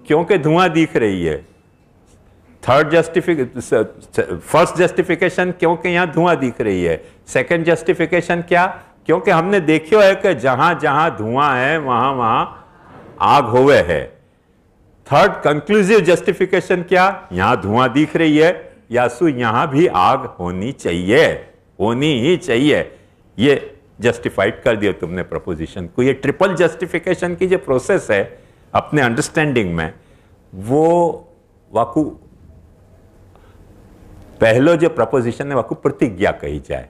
क्योंकि धुआं दिख रही है। फर्स्ट जस्टिफिकेशन क्योंकि यहां धुआं दिख रही है। सेकंड जस्टिफिकेशन क्या? क्योंकि हमने देखियो है कि जहां जहां धुआं है वहां वहां आग होवे है। थर्ड कंक्लूसिव जस्टिफिकेशन क्या? यहां धुआं दिख रही है, यासु यहां भी आग होनी चाहिए, होनी ही चाहिए। ये जस्टिफाइड कर दिया तुमने प्रपोजिशन को। ये ट्रिपल जस्टिफिकेशन की जो प्रोसेस है अपने अंडरस्टैंडिंग में, वो वाकु पहलो जो प्रपोजिशन है वाकु प्रतिज्ञा कही जाए।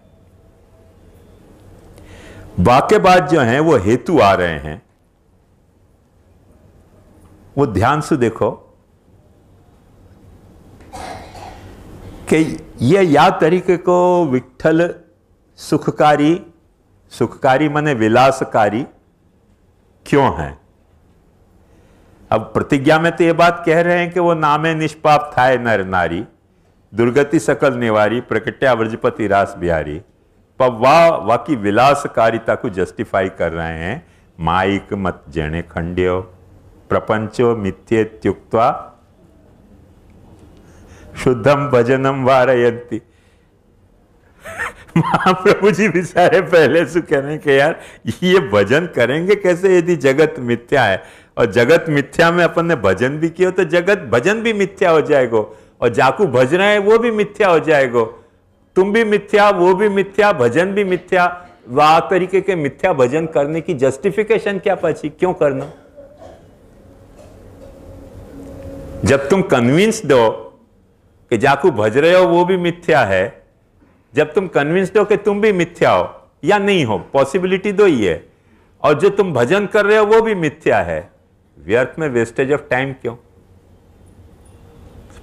वाक्य बाद जो है वो हेतु आ रहे हैं, वो ध्यान से देखो कि ये या तरीके को विठ्ठल सुखकारी माने विलासकारी क्यों है? अब प्रतिज्ञा में तो ये बात कह रहे हैं कि वो नामे निष्पाप थाए नर नारी, दुर्गति सकल निवारी, प्रकट्या व्रजपति रास बिहारी। पर वाह की विलासकारिता को जस्टिफाई कर रहे हैं। माइक मत जेणे खंड्यो, प्रपंचो मिथ्येत्युक्त्वा शुद्धम भजनम वारयन्ति। महाप्रभु जी बेचारे पहले से कह रहे हैं कि यार ये भजन करेंगे कैसे यदि जगत मिथ्या है, और जगत मिथ्या में अपन ने भजन भी किया तो जगत भजन भी मिथ्या हो जाएगा, और जाकू भज रहे हैं वो भी मिथ्या हो जाएगा। तुम भी मिथ्या, वो भी मिथ्या, भजन भी मिथ्या। वाह तरीके के मिथ्या भजन करने की जस्टिफिकेशन क्या पची, क्यों करना? जब तुम कन्विंस्ड हो कि जाकू भज रहे हो वो भी मिथ्या है, जब तुम कन्विंस्ड हो कि तुम भी मिथ्या हो या नहीं हो, पॉसिबिलिटी दो ही है, और जो तुम भजन कर रहे हो वो भी मिथ्या है, व्यर्थ में वेस्टेज ऑफ टाइम क्यों?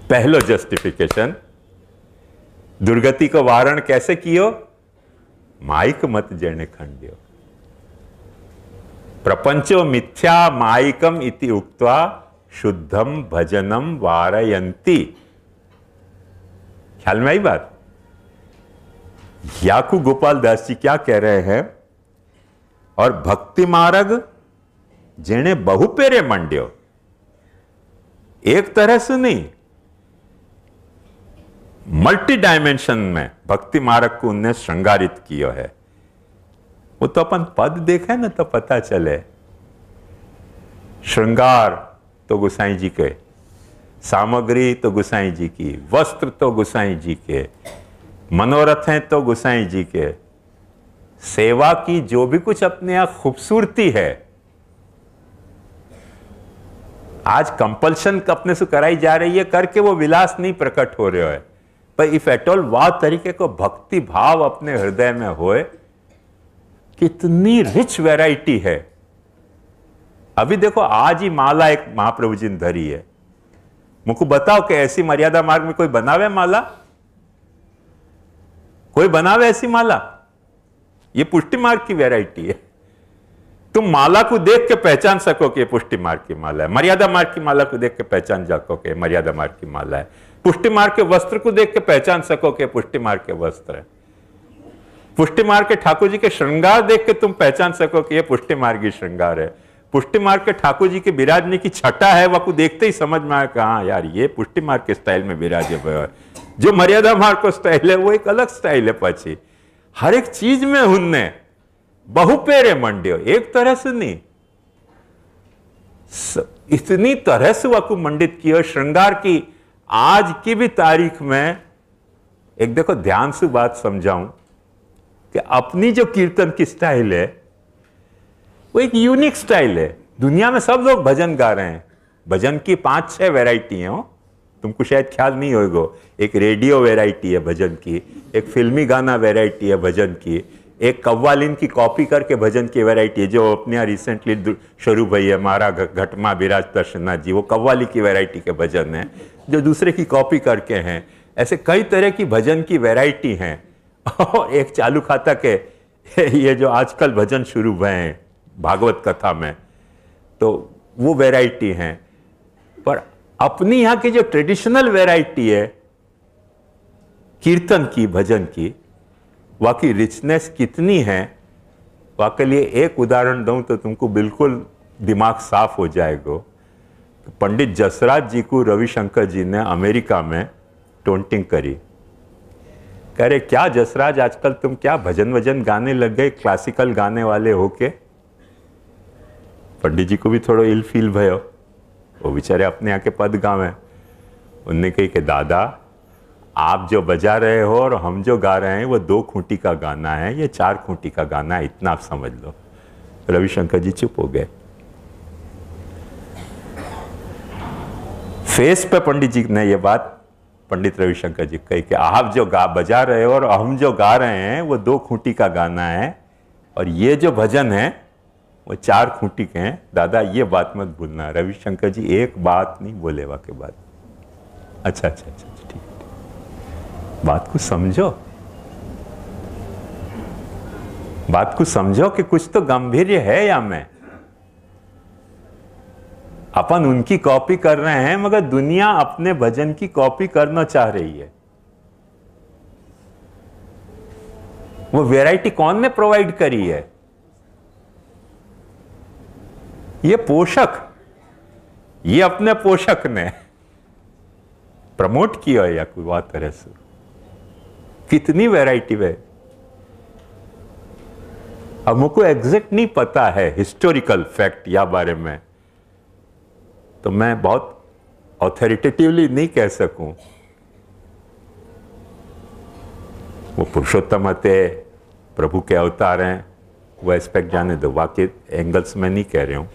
पहलो जस्टिफिकेशन, दुर्गति को वारण कैसे कियो? माइक मत जने खंड्यो, प्रपंचो मिथ्या माइकम इति उक्त्वा शुद्धम भजनम वारयन्ति। ख्याल में आई बात? याकू गोपाल दास जी क्या कह रहे हैं? और भक्ति मार्ग जेने बहु पेरे मंड्यो, एक तरह से नहीं, मल्टी डायमेंशन में भक्ति मार्ग को उनने श्रृंगारित किया है। वो तो अपन पद देखे ना तो पता चले। श्रृंगार तो गोसाई जी के, सामग्री तो गोसाई जी की, वस्त्र तो गोसाई जी के, मनोरथ हैं तो गोसाई जी के, सेवा की जो भी कुछ अपने यहां खूबसूरती है, आज कंपल्शन अपने से कराई जा रही है, करके वो विलास नहीं प्रकट हो रहे है। पर इफ एट ऑल वाह तरीके को भक्ति भाव अपने हृदय में होए, कितनी रिच वैरायटी है। अभी देखो आज ही माला एक महाप्रभु जी ने धरी है, मुझको बताओ कि ऐसी मर्यादा मार्ग में कोई बनावे माला? कोई बनावे ऐसी माला? ये पुष्टि मार्ग की वैरायटी है। तुम माला को देख के पहचान सको कि ये पुष्टि मार्ग की माला है, मर्यादा मार्ग की माला को देख के पहचान सको कि मर्यादा मार्ग की माला है, पुष्टि मार्ग के वस्त्र को देख के पहचान सको कि पुष्टि मार्ग के वस्त्र है, पुष्टि मार्ग के ठाकुर जी के श्रृंगार देख के तुम पहचान सको कि ये पुष्टि मार्गी श्रृंगार है, पुष्टि मार्ग के ठाकुर जी के विराजने की छटा है, वह को देखते ही समझ में आया कि हाँ यार ये पुष्टि मार्ग के स्टाइल में विराजे हुए है। जो मर्यादा मार्ग का स्टाइल है वो एक अलग स्टाइल है। पची हर एक चीज में उनने बहुपेरे मंडियो, एक तरह से नहीं, इतनी तरह से वह को मंडित किया श्रृंगार की। आज की भी तारीख में एक देखो ध्यान से बात समझाऊं कि अपनी जो कीर्तन की स्टाइल है वो एक यूनिक स्टाइल है। दुनिया में सब लोग भजन गा रहे हैं, भजन की 5-6 वैरायटी हैं, तुमको शायद ख्याल नहीं होगा। एक रेडियो वैरायटी है भजन की, एक फिल्मी गाना वैरायटी है भजन की, एक कव्वालिन की कॉपी करके भजन की वैरायटी है जो अपने यहाँ रिसेंटली शुरू हुई है, मारा घटमा विराज दर्शनाथ जी, वो कव्वाली की वैरायटी के भजन है जो दूसरे की कॉपी करके हैं। ऐसे कई तरह की भजन की वैरायटी हैं। और एक चालू खाता के ये जो आजकल भजन शुरू हुए हैं भागवत कथा में, तो वो वैरायटी हैं। पर अपनी यहाँ की जो ट्रेडिशनल वैरायटी है कीर्तन की, भजन की, वह की रिचनेस कितनी है, वह के लिए एक उदाहरण दूं तो तुमको बिल्कुल दिमाग साफ हो जाएगा। पंडित जसराज जी को रविशंकर जी ने अमेरिका में टोंटिंग करी। कह रहे क्या जसराज आजकल तुम क्या भजन वजन गाने लग गए, क्लासिकल गाने वाले होके? पंडित जी को भी थोड़ा इल फील भयो, वो बेचारे अपने यहाँ के पद गावे। उनने कही कि दादा आप जो बजा रहे हो और हम जो गा रहे हैं वो 2 खूंटी का गाना है, ये 4 खूंटी का गाना है, इतना आप समझ लो। रविशंकर जी चुप हो गए। फेस पे पंडित जी ने ये बात पंडित रविशंकर जी कही कि आप जो बजा रहे हो और हम जो गा रहे हैं वो 2 खूंटी का गाना है, और ये जो भजन है वो 4 खूंटी के हैं। दादा ये बात मत भूलना। रविशंकर जी एक बात नहीं बोले वाके बाद। अच्छा अच्छा अच्छा ठीक है, बात को समझो, बात को समझो कि कुछ तो गंभीर्य है या मैं। अपन उनकी कॉपी कर रहे हैं, मगर दुनिया अपने भजन की कॉपी करना चाह रही है। वो वैरायटी कौन ने प्रोवाइड करी है? ये पोषक, ये अपने पोषक ने प्रमोट किया या कोई बात तरह से। कितनी वैरायटी है। अब मुझको एग्जैक्ट नहीं पता है हिस्टोरिकल फैक्ट या बारे में, तो मैं बहुत ऑथोरिटेटिवली नहीं कह सकूं। वो पुरुषोत्तम थे, प्रभु के अवतार हैं, वो एस्पेक्ट जाने दो, बाकी एंगल्स में नहीं कह रहा हूं।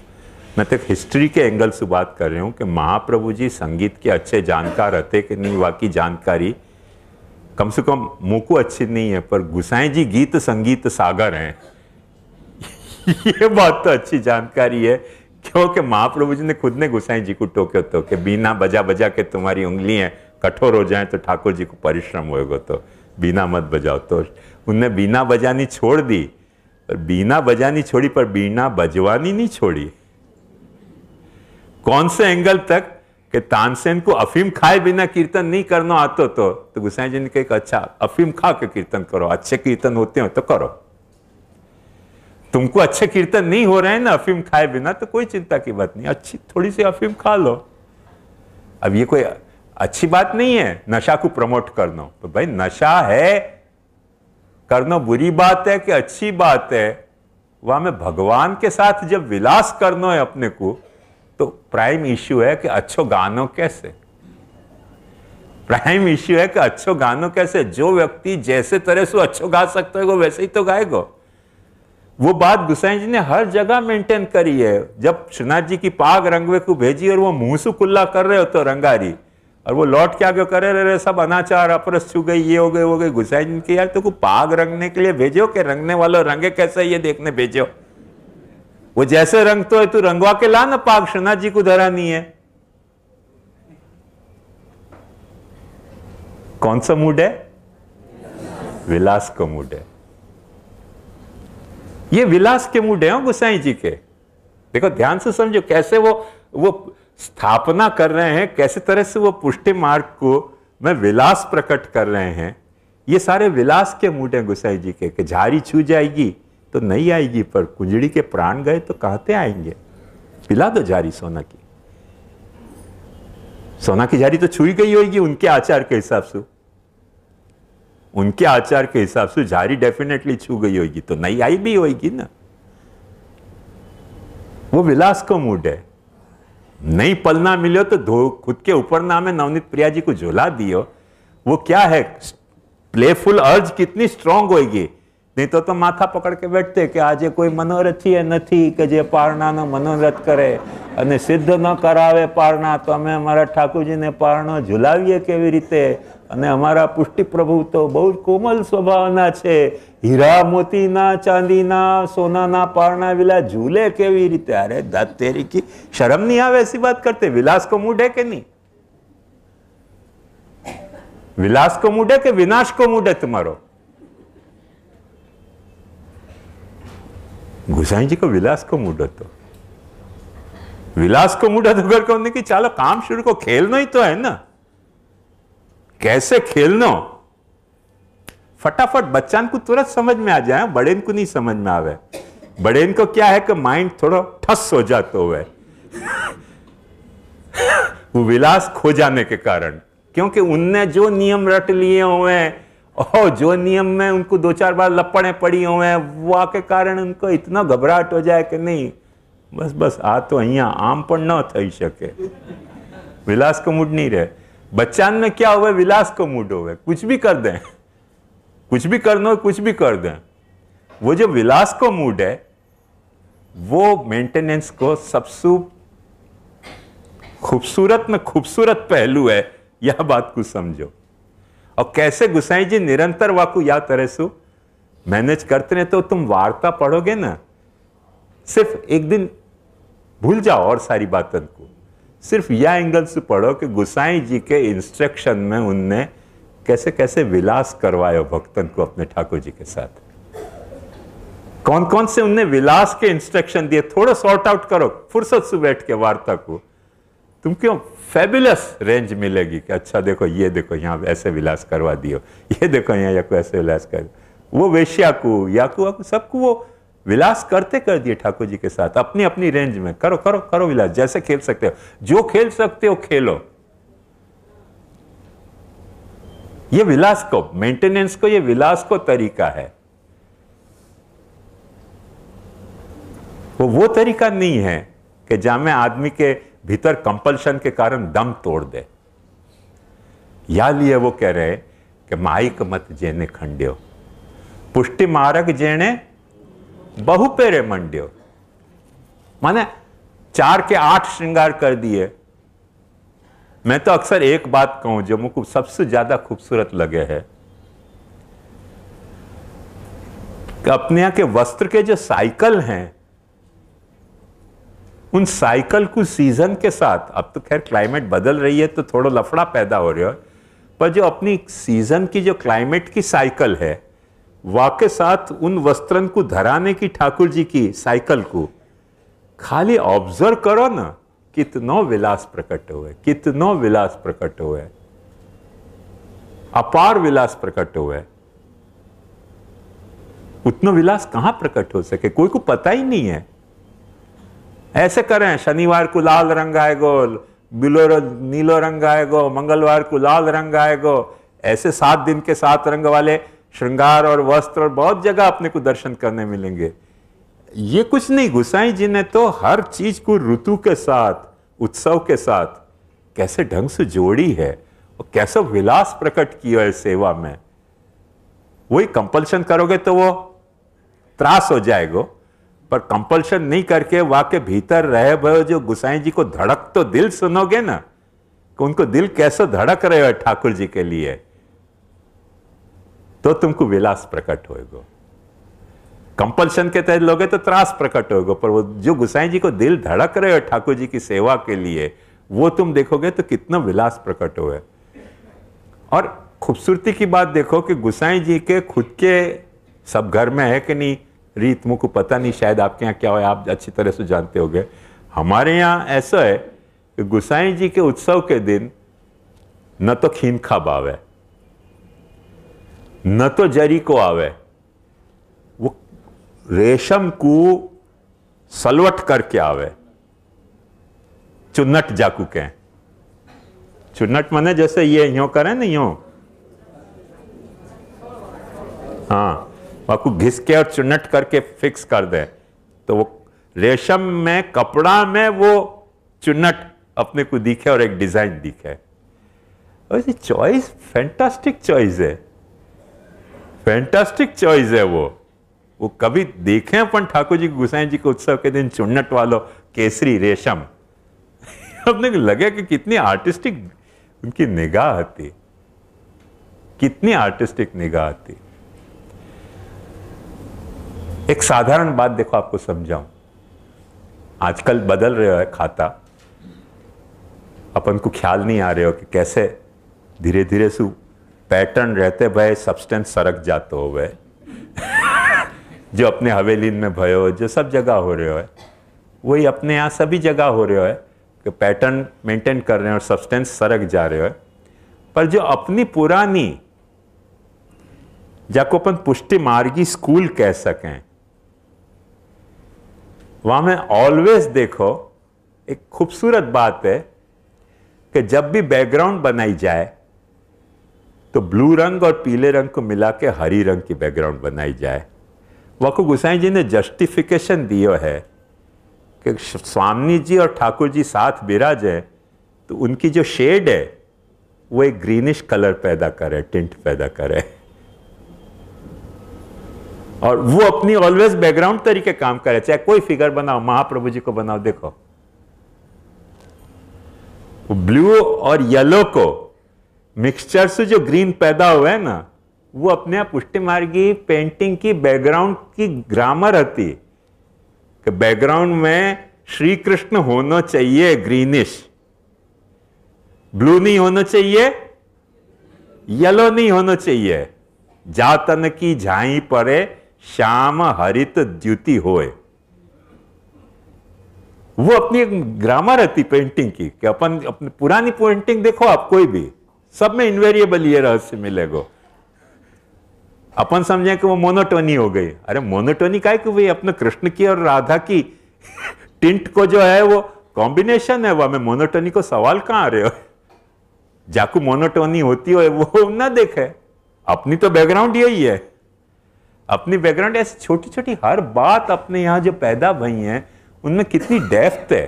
मैं तो हिस्ट्री के एंगल से बात कर रहा हूं कि महाप्रभु जी संगीत के अच्छे जानकार रहते कि नहीं, वाकई जानकारी कम से कम मुँह को अच्छी नहीं है, पर गुसाई जी गीत संगीत सागर हैं ये बात तो अच्छी जानकारी है, क्योंकि महाप्रभु जी ने खुद ने गुसाई जी को टोके तो कि बीना बजा बजा के तुम्हारी उंगलियां कठोर हो जाएं तो ठाकुर जी को परिश्रम होएगा, तो बीना मत बजाओ। तो उनने बीना बजानी छोड़ दी, पर बीना बजानी छोड़ी पर बीना बजवानी नहीं छोड़ी। कौन से एंगल तक कि तानसेन को अफीम खाए बिना कीर्तन नहीं करना आता तो गुसाई जी ने कहा अच्छा अफीम खा के कीर्तन करो, अच्छे कीर्तन होते हो तो करो। तुमको अच्छे कीर्तन नहीं हो रहे हैं ना अफीम खाए बिना, तो कोई चिंता की बात नहीं, अच्छी थोड़ी सी अफीम खा लो। अब ये कोई अच्छी बात नहीं है नशा को प्रमोट करना, तो भाई नशा है करना बुरी बात है कि अच्छी बात है? वहां में भगवान के साथ जब विलास करना है अपने को, तो प्राइम इश्यू है कि अच्छो गानो कैसे। प्राइम इश्यू है कि अच्छो गानो कैसे। जो व्यक्ति जैसे तरह से अच्छो गा सकता है वो वैसे ही तो गाएगा। वो बात गुसाई जी ने हर जगह मेंटेन करी है। जब श्रीनाथ जी की पाग रंगवे को भेजी और वो मुंह से कुल्ला कर रहे हो तो रंगारी, और वो लौट के आगे करे रहे सब अनाचार अपरस छू गई, ये हो गए वो गए। गुसाई जी ने यार तो को पाग रंगने के लिए भेजो कि रंगने वालों रंगे कैसे ये देखने भेजो। वो जैसे रंग तो है तू रंगवा के ला ना पाग, श्रीनाथ जी को धरा नहीं है। कौन सा मूड है? विलास का मूड है। ये विलास के मूड है गुसाई जी के। देखो ध्यान से समझो कैसे वो स्थापना कर रहे हैं, कैसे तरह से वो पुष्टि मार्ग को में विलास प्रकट कर रहे हैं। ये सारे विलास के मूड हैं गुसाई जी के कि झाड़ी छू जाएगी तो नहीं आएगी, पर कुंजड़ी के प्राण गए तो कहते आएंगे। पिला दो झाड़ी सोना की। सोना की झाड़ी तो छुई गई होगी उनके आचार के हिसाब से, उनके आचार के हिसाब से झाड़ी डेफिनेटली छू गई होगी, तो नहीं आई भी होगी ना। वो विलास का मूड है। नहीं पलना मिलो तो खुद के ऊपर नाम है नवनीत प्रिया जी को झोला दियो। वो क्या है, प्लेफुल अर्ज कितनी स्ट्रांग होगी। नहीं तो माथा पकड़ के बैठते कि आज कोई मनोरथी है नहीं कि जे पारणा नो मनोरथ करे અને સિદ્ધ ન કરાવે પારણા, તો અમે અમારા ઠાકોરજીને પારણો ઝુલાવીએ કેવી રીતે? અને અમારા પુષ્ટિ પ્રભુ તો બહુ કોમલ સ્વભાવના છે, હીરા મોતીના ચાંદીના સોનાના પારણા વિલા ઝૂલે કેવી રીતે? અરે દત્ત તેરી की शर्म नहीं आवे ऐसी बात करते। विलास को मूड है कि नहीं? विलास को मूड है कि विनाश को मूड है तुम्हारो? गुसाई जी को विलास को मूड હતો। विलास को मूड है तो घर कहने की चलो काम शुरू को, खेलना ही तो है ना। कैसे खेलना फटाफट बच्चा को तुरंत समझ में आ जाए, बड़े को नहीं समझ में आवे। बड़े को क्या है कि माइंड थोड़ा ठस हो जाता है वो विलास खो जाने के कारण, क्योंकि उनने जो नियम रट लिए हुए हैं और जो नियम में उनको दो चार बार लपड़े पड़ी हुए हैं, वो के कारण उनको इतना घबराहट हो जाए कि नहीं बस बस आ तो अहिया आम पर न थई सके। विलास को मूड नहीं रहे। बच्चान में क्या हुआ? विलास को मूड हुए, कुछ भी कर दें, कुछ भी करना कुछ भी कर दें। वो जो विलास को मूड है वो मेंटेनेंस को सबसे खूबसूरत में खूबसूरत पहलू है। यह बात को समझो। और कैसे गुसाई जी निरंतर वाकु या तरह से मैनेज करते रहे। तो तुम वार्ता पढ़ोगे ना, सिर्फ एक दिन भूल जाओ और सारी बातों को, सिर्फ यह एंगल से पढ़ो कि गुसाई जी के इंस्ट्रक्शन में उनने कैसे कैसे विलास करवाया भक्तन को अपने ठाकुर जी के साथ। कौन कौन से उनने विलास के इंस्ट्रक्शन दिए, थोड़ा सॉर्ट आउट करो फुर्सत से बैठ के वार्ता को। तुम क्यों फैबुलस रेंज मिलेगी कि अच्छा देखो, ये देखो यहाँ ऐसे विलास करवा दियो, ये देखो यहाँ या को ऐसे विलास कर, वो वेश्या को याकू सबको वो विलास करते कर दिए ठाकुर जी के साथ, अपनी अपनी रेंज में। करो करो करो विलास, जैसे खेल सकते हो, जो खेल सकते हो खेलो। ये विलास को, मेंटेनेंस को, ये विलास को तरीका है। वो तरीका नहीं है कि जहां में आदमी के भीतर कंपल्शन के कारण दम तोड़ दे। या लिए वो कह रहे कि माइक मत जेने खंड्यो, पुष्टि मारक जेने बहु पेरे मंड्यो। माने 4 के 8 श्रृंगार कर दिए। मैं तो अक्सर एक बात कहूं जो मुझको सबसे ज्यादा खूबसूरत लगे है कि अपने यहां के वस्त्र के जो साइकिल हैं, उन साइकिल को सीजन के साथ, अब तो खैर क्लाइमेट बदल रही है तो थोड़ा लफड़ा पैदा हो रहा है, पर जो अपनी सीजन की जो क्लाइमेट की साइकिल है, वाके साथ उन वस्त्रन को धराने की ठाकुर जी की साइकिल को खाली ऑब्जर्व करो ना, कितनो विलास प्रकट हुए, कितनो विलास प्रकट हुए, अपार विलास प्रकट हुए। उतना विलास कहां प्रकट हो सके, कोई को पता ही नहीं है। ऐसे करें, शनिवार को लाल रंग आएगो, बिलोरो नीलो रंग आएगो, मंगलवार को लाल रंग आएगो, ऐसे 7 दिन के 7 रंग वाले श्रृंगार और वस्त्र और बहुत जगह अपने को दर्शन करने मिलेंगे। ये कुछ नहीं, गोसाई जी ने तो हर चीज को ऋतु के साथ, उत्सव के साथ कैसे ढंग से जोड़ी है और कैसे विलास प्रकट किया है सेवा में। वही कंपल्शन करोगे तो वो त्रास हो जाएगा, पर कंपल्शन नहीं करके वाके भीतर रहे भय जो गोसाई जी को धड़क तो दिल सुनोगे ना, कि उनको दिल कैसे धड़क रहे हो ठाकुर जी के लिए, तो तुमको विलास प्रकट होएगा। कंपल्शन के तहत लोगे तो त्रास प्रकट होगा, पर वो जो गोसाई जी को दिल धड़क रहे हो ठाकुर जी की सेवा के लिए, वो तुम देखोगे तो कितना विलास प्रकट हुए। और खूबसूरती की बात देखो कि गोसाई जी के खुद के सब घर में है कि नहीं रीत, मुझको पता नहीं, शायद आपके यहाँ क्या हो, आप अच्छी तरह से जानते होंगे। हमारे यहाँ ऐसा है कि गोसाई जी के उत्सव के दिन न तो खीन खाब आवे, न तो जरी को आवे, वो रेशम को सलवट करके आवे, चुन्नट जाकू के। चुन्नट माने जैसे ये यूं करें ना, यूं, हाँ, वाकू घिस के और चुन्नट करके फिक्स कर दे, तो वो रेशम में, कपड़ा में वो चुन्नट अपने को दिखे और एक डिजाइन दिखे। और ये चॉइस फैंटास्टिक चॉइस है, फैंटास्टिक चॉइस है। वो कभी देखे अपन ठाकुर जी गोसाई जी के उत्सव के दिन चुन्नट वालो केसरी रेशम अपने को लगे कि कितनी आर्टिस्टिक उनकी निगाह थी, कितनी आर्टिस्टिक निगाह थी। एक साधारण बात देखो, आपको समझाऊं। आजकल बदल रहा है खाता, अपन को ख्याल नहीं आ रहे हो कि कैसे धीरे धीरे सु पैटर्न रहते भय सब्सटेंस सरक जाते हो वह जो अपने हवेली में भयो, जो सब जगह हो रहे हो, वही अपने यहाँ सभी जगह हो रहे हो कि पैटर्न मेंटेन कर रहे हैं और सब्सटेंस सरक जा रहे हो। पर जो अपनी पुरानी, जाको अपन पुष्टि मार्गी स्कूल कह सकें, वहां में ऑलवेज देखो एक खूबसूरत बात है कि जब भी बैकग्राउंड बनाई जाए तो ब्लू रंग और पीले रंग को मिला के हरी रंग की बैकग्राउंड बनाई जाए। वह गोसाई जी ने जस्टिफिकेशन दिया है कि स्वामी जी और ठाकुर जी साथ विराजे तो उनकी जो शेड है वो एक ग्रीनिश कलर पैदा करे, टिंट पैदा करे, और वो अपनी ऑलवेज बैकग्राउंड तरीके काम करे। चाहे कोई फिगर बनाओ, महाप्रभु जी को बनाओ, देखो ब्लू और येलो को मिक्सचर से जो ग्रीन पैदा हुआ है ना, वो अपने आप पुष्टि मार्गी पेंटिंग की बैकग्राउंड की ग्रामर होती कि बैकग्राउंड में श्री कृष्ण होना चाहिए ग्रीनिश, ब्लू नहीं होना चाहिए, येलो नहीं होना चाहिए, जातन की झाई परे श्याम हरित द्युति होए। वो अपनी एक ग्रामर रहती पेंटिंग की कि अपन अपनी पुरानी पेंटिंग देखो आप कोई भी, सब में इनवेरिएबल ये रहस्य मिलेगा। अपन समझे कि वो मोनोटोनी हो गई। अरे मोनोटोनी का है कि भाई अपने कृष्ण की और राधा की टिंट को जो है वो कॉम्बिनेशन है, वो हमें मोनोटोनी को सवाल कहां आ रहे हो? जाकू मोनोटोनी होती हो वो ना देखे, अपनी तो बैकग्राउंड यही है। अपनी बैकग्राउंड ऐसी छोटी छोटी हर बात अपने यहां जो पैदा हुई है उनमें कितनी डेप्थ है।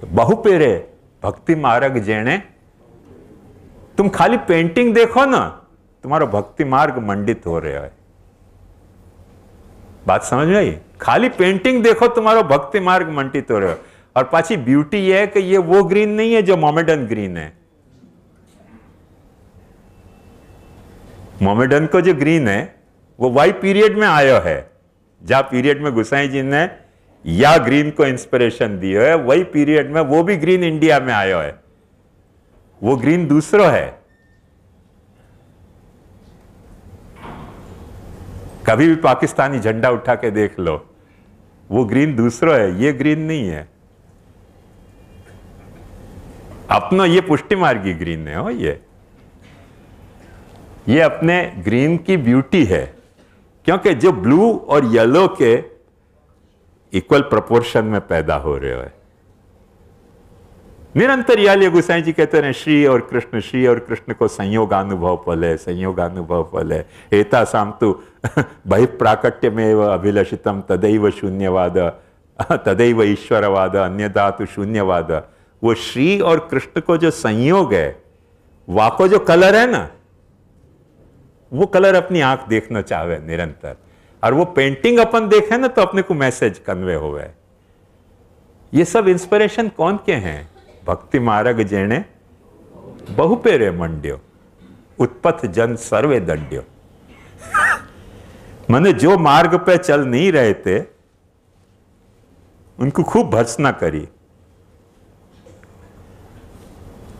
तो बहु पेरे भक्ति मार्ग जेने, तुम खाली पेंटिंग देखो ना, तुम्हारा भक्ति मार्ग मंडित हो रहा है। बात समझ में आई? खाली पेंटिंग देखो, तुम्हारा भक्ति मार्ग मंडित हो रहा है। और पाची ब्यूटी यह है कि ये वो ग्रीन नहीं है जो मोमेडन ग्रीन है। मोमेडन को जो ग्रीन है वो वाई पीरियड में आया है, जहां पीरियड में गोसाई जी ने या ग्रीन को इंस्पिरेशन दी है, वही पीरियड में वो भी ग्रीन इंडिया में आया है। वो ग्रीन दूसरा है। कभी भी पाकिस्तानी झंडा उठा के देख लो, वो ग्रीन दूसरा है, ये ग्रीन नहीं है। अपना ये पुष्टि मार्गी ग्रीन है। हो ये अपने ग्रीन की ब्यूटी है, क्योंकि जो ब्लू और येलो के इक्वल प्रोपोर्शन में पैदा हो रहे हो। निरंतर याली गोसाई जी कहते रहे श्री और कृष्ण को संयोगानुभव फले, संयोगानुभव फले एता सामतु बहि प्राकट्य में अभिलषितम तदैव शून्यवाद, तदैव ईश्वरवाद, अन्यथा तो शून्यवाद। वो श्री और कृष्ण को जो संयोग है, वाको जो कलर है ना, वो कलर अपनी आंख देखना चाहे निरंतर। और वो पेंटिंग अपन देखे ना तो अपने को मैसेज कन्वे होवे। ये सब इंस्पिरेशन कौन के हैं? भक्ति मार्ग जेने बहु पेरे मंड्यो, उत्पथ जन सर्वे दंड्यो। मैंने जो मार्ग पे चल नहीं रहे थे उनको खूब भर्त्सना करी।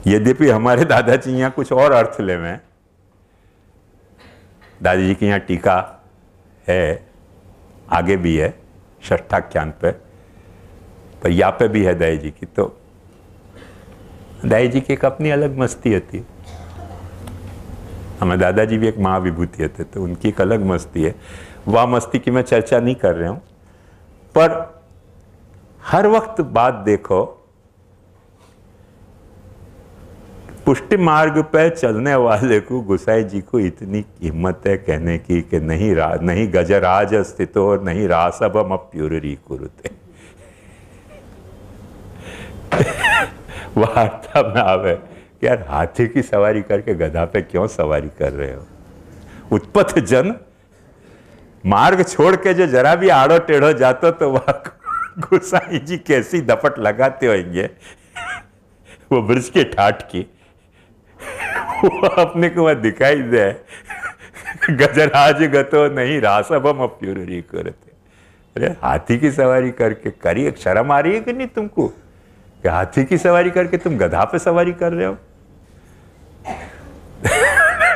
यद्यपि हमारे दादाजी यहां कुछ और अर्थ ले में, दादाजी की यहां टीका है, आगे भी है षष्ठाख्यान पे, पर यहाँ पे भी है दाई जी की। तो दाई जी की एक अपनी अलग मस्ती होती। हमें दादाजी भी एक महाविभूति होते, तो उनकी एक अलग मस्ती है। वह मस्ती की मैं चर्चा नहीं कर रहा हूं, पर हर वक्त बात देखो, पुष्टि मार्ग पे चलने वाले को गोसाई जी को इतनी हिम्मत है कहने की कि नहीं गजराज स्थितो और नहीं रासभम अप्युरी कुरुते। वार्ता में आवे कि यार हाथी की सवारी करके गधा पे क्यों सवारी कर रहे हो? उत्पथ जन मार्ग छोड़ के जो जरा भी आड़ो टेढ़ो जातो तो वह गोसाई जी कैसी दपट लगाते होंगे वो ब्रज के ठाठ की। वो अपने को वह दिखाई दे, गजराज गतो नहीं रासभम अप्युरी करते। अरे हाथी की सवारी करके करिए, शर्म आ रही है कि नहीं तुमको कि हाथी की सवारी करके तुम गधा पे सवारी कर रहे हो?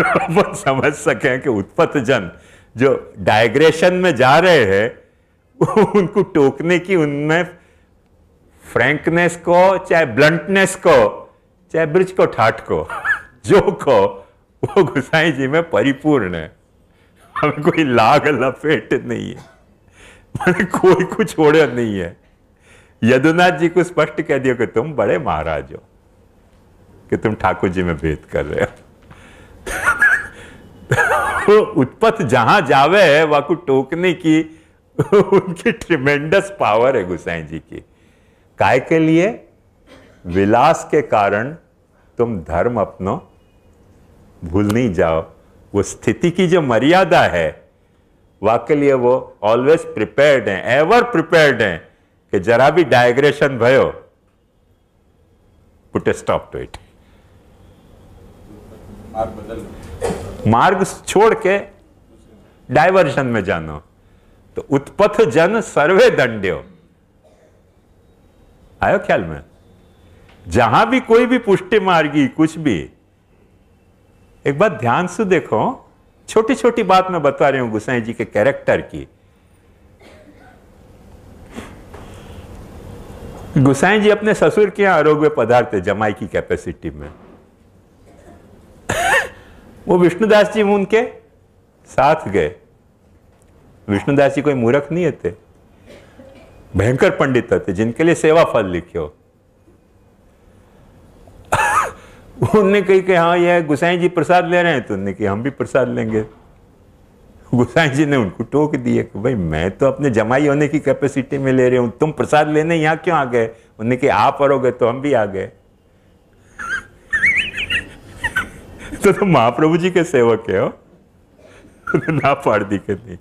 अपन समझ सके कि उत्पथ जन जो डाइग्रेशन में जा रहे हैं उनको टोकने की, उनमें फ्रैंकनेस को, चाहे ब्लंटनेस को, चाहे ब्रिज को, ठाठ को, जो को, वो गोसाई जी में परिपूर्ण है। हमें कोई लाग लपेट नहीं है, मैंने कोई कुछ छोड़ा नहीं है। यदुनाथ जी को स्पष्ट कह दिया कि तुम बड़े महाराज हो कि तुम ठाकुर जी में भेद कर रहे हो। तो उत्पथ जहां जावे है वहां को टोकने की उनकी ट्रिमेंडस पावर है गोसाई जी की। काय के लिए? विलास के कारण तुम धर्म अपनो भूल नहीं जाओ। वो स्थिति की जो मर्यादा है वह के लिए वो ऑलवेज प्रिपेयर्ड है, एवर प्रिपेयर्ड है कि जरा भी डाइग्रेशन भयो, put a stop to it. मार्ग छोड़ के डाइवर्जन में जानो। तो उत्पथ जन सर्वे दंड्यो, आयो ख्याल में? जहां भी कोई भी पुष्टि मार्गी कुछ भी, एक बात ध्यान से देखो, छोटी छोटी बात मैं बता रही हूं गोसाई जी के कैरेक्टर की। गुसाई जी अपने ससुर के यहाँ आरोग्य पदार्थ थे जमाई की कैपेसिटी में। वो विष्णुदास जी उनके साथ गए। विष्णुदास जी कोई मूर्ख नहीं थे, भयंकर पंडित थे जिनके लिए सेवा फल लिखे हो। उन्होंने कही कि हाँ ये गुसाई जी प्रसाद ले रहे हैं, तो उन्होंने कहा हम भी प्रसाद लेंगे। गुसाई जी ने उनको टोक दिया कि भाई मैं तो अपने जमाई होने की कैपेसिटी में ले रही हूं, तुम प्रसाद लेने यहां क्यों आ गए? उन्होंने कहा आप आओगे तो हम भी आ गए। तो महाप्रभु जी के सेवक है हो। ना पाड़ दी के नहीं।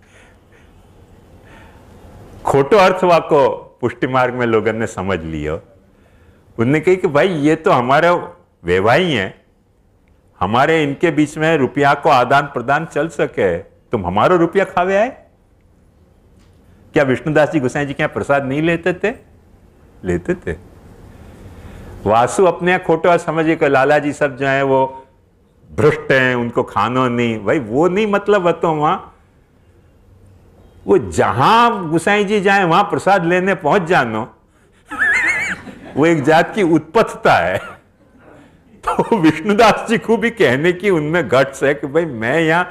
खोटो अर्थ वाको पुष्टि मार्ग में लोगों ने समझ लिया। उन्होंने कही कि भाई ये तो हमारे वैवाही हैं, हमारे इनके बीच में रुपया को आदान प्रदान चल सके, तुम हमारा रुपया खावे आए? क्या विष्णुदास जी गोसाई जी क्या प्रसाद नहीं लेते थे? लेते थे। वासु अपने खोटा समझे कि लाला जी सब जो है वो भ्रष्ट हैं, उनको खानो नहीं। भाई वो नहीं मतलब है। तो वहां वो जहां गुसाई जी जाए वहां प्रसाद लेने पहुंच जानो, वो एक जात की उत्पत्तता है। तो विष्णुदास जी को भी कहने की उनमें गट्स है कि भाई मैं यहां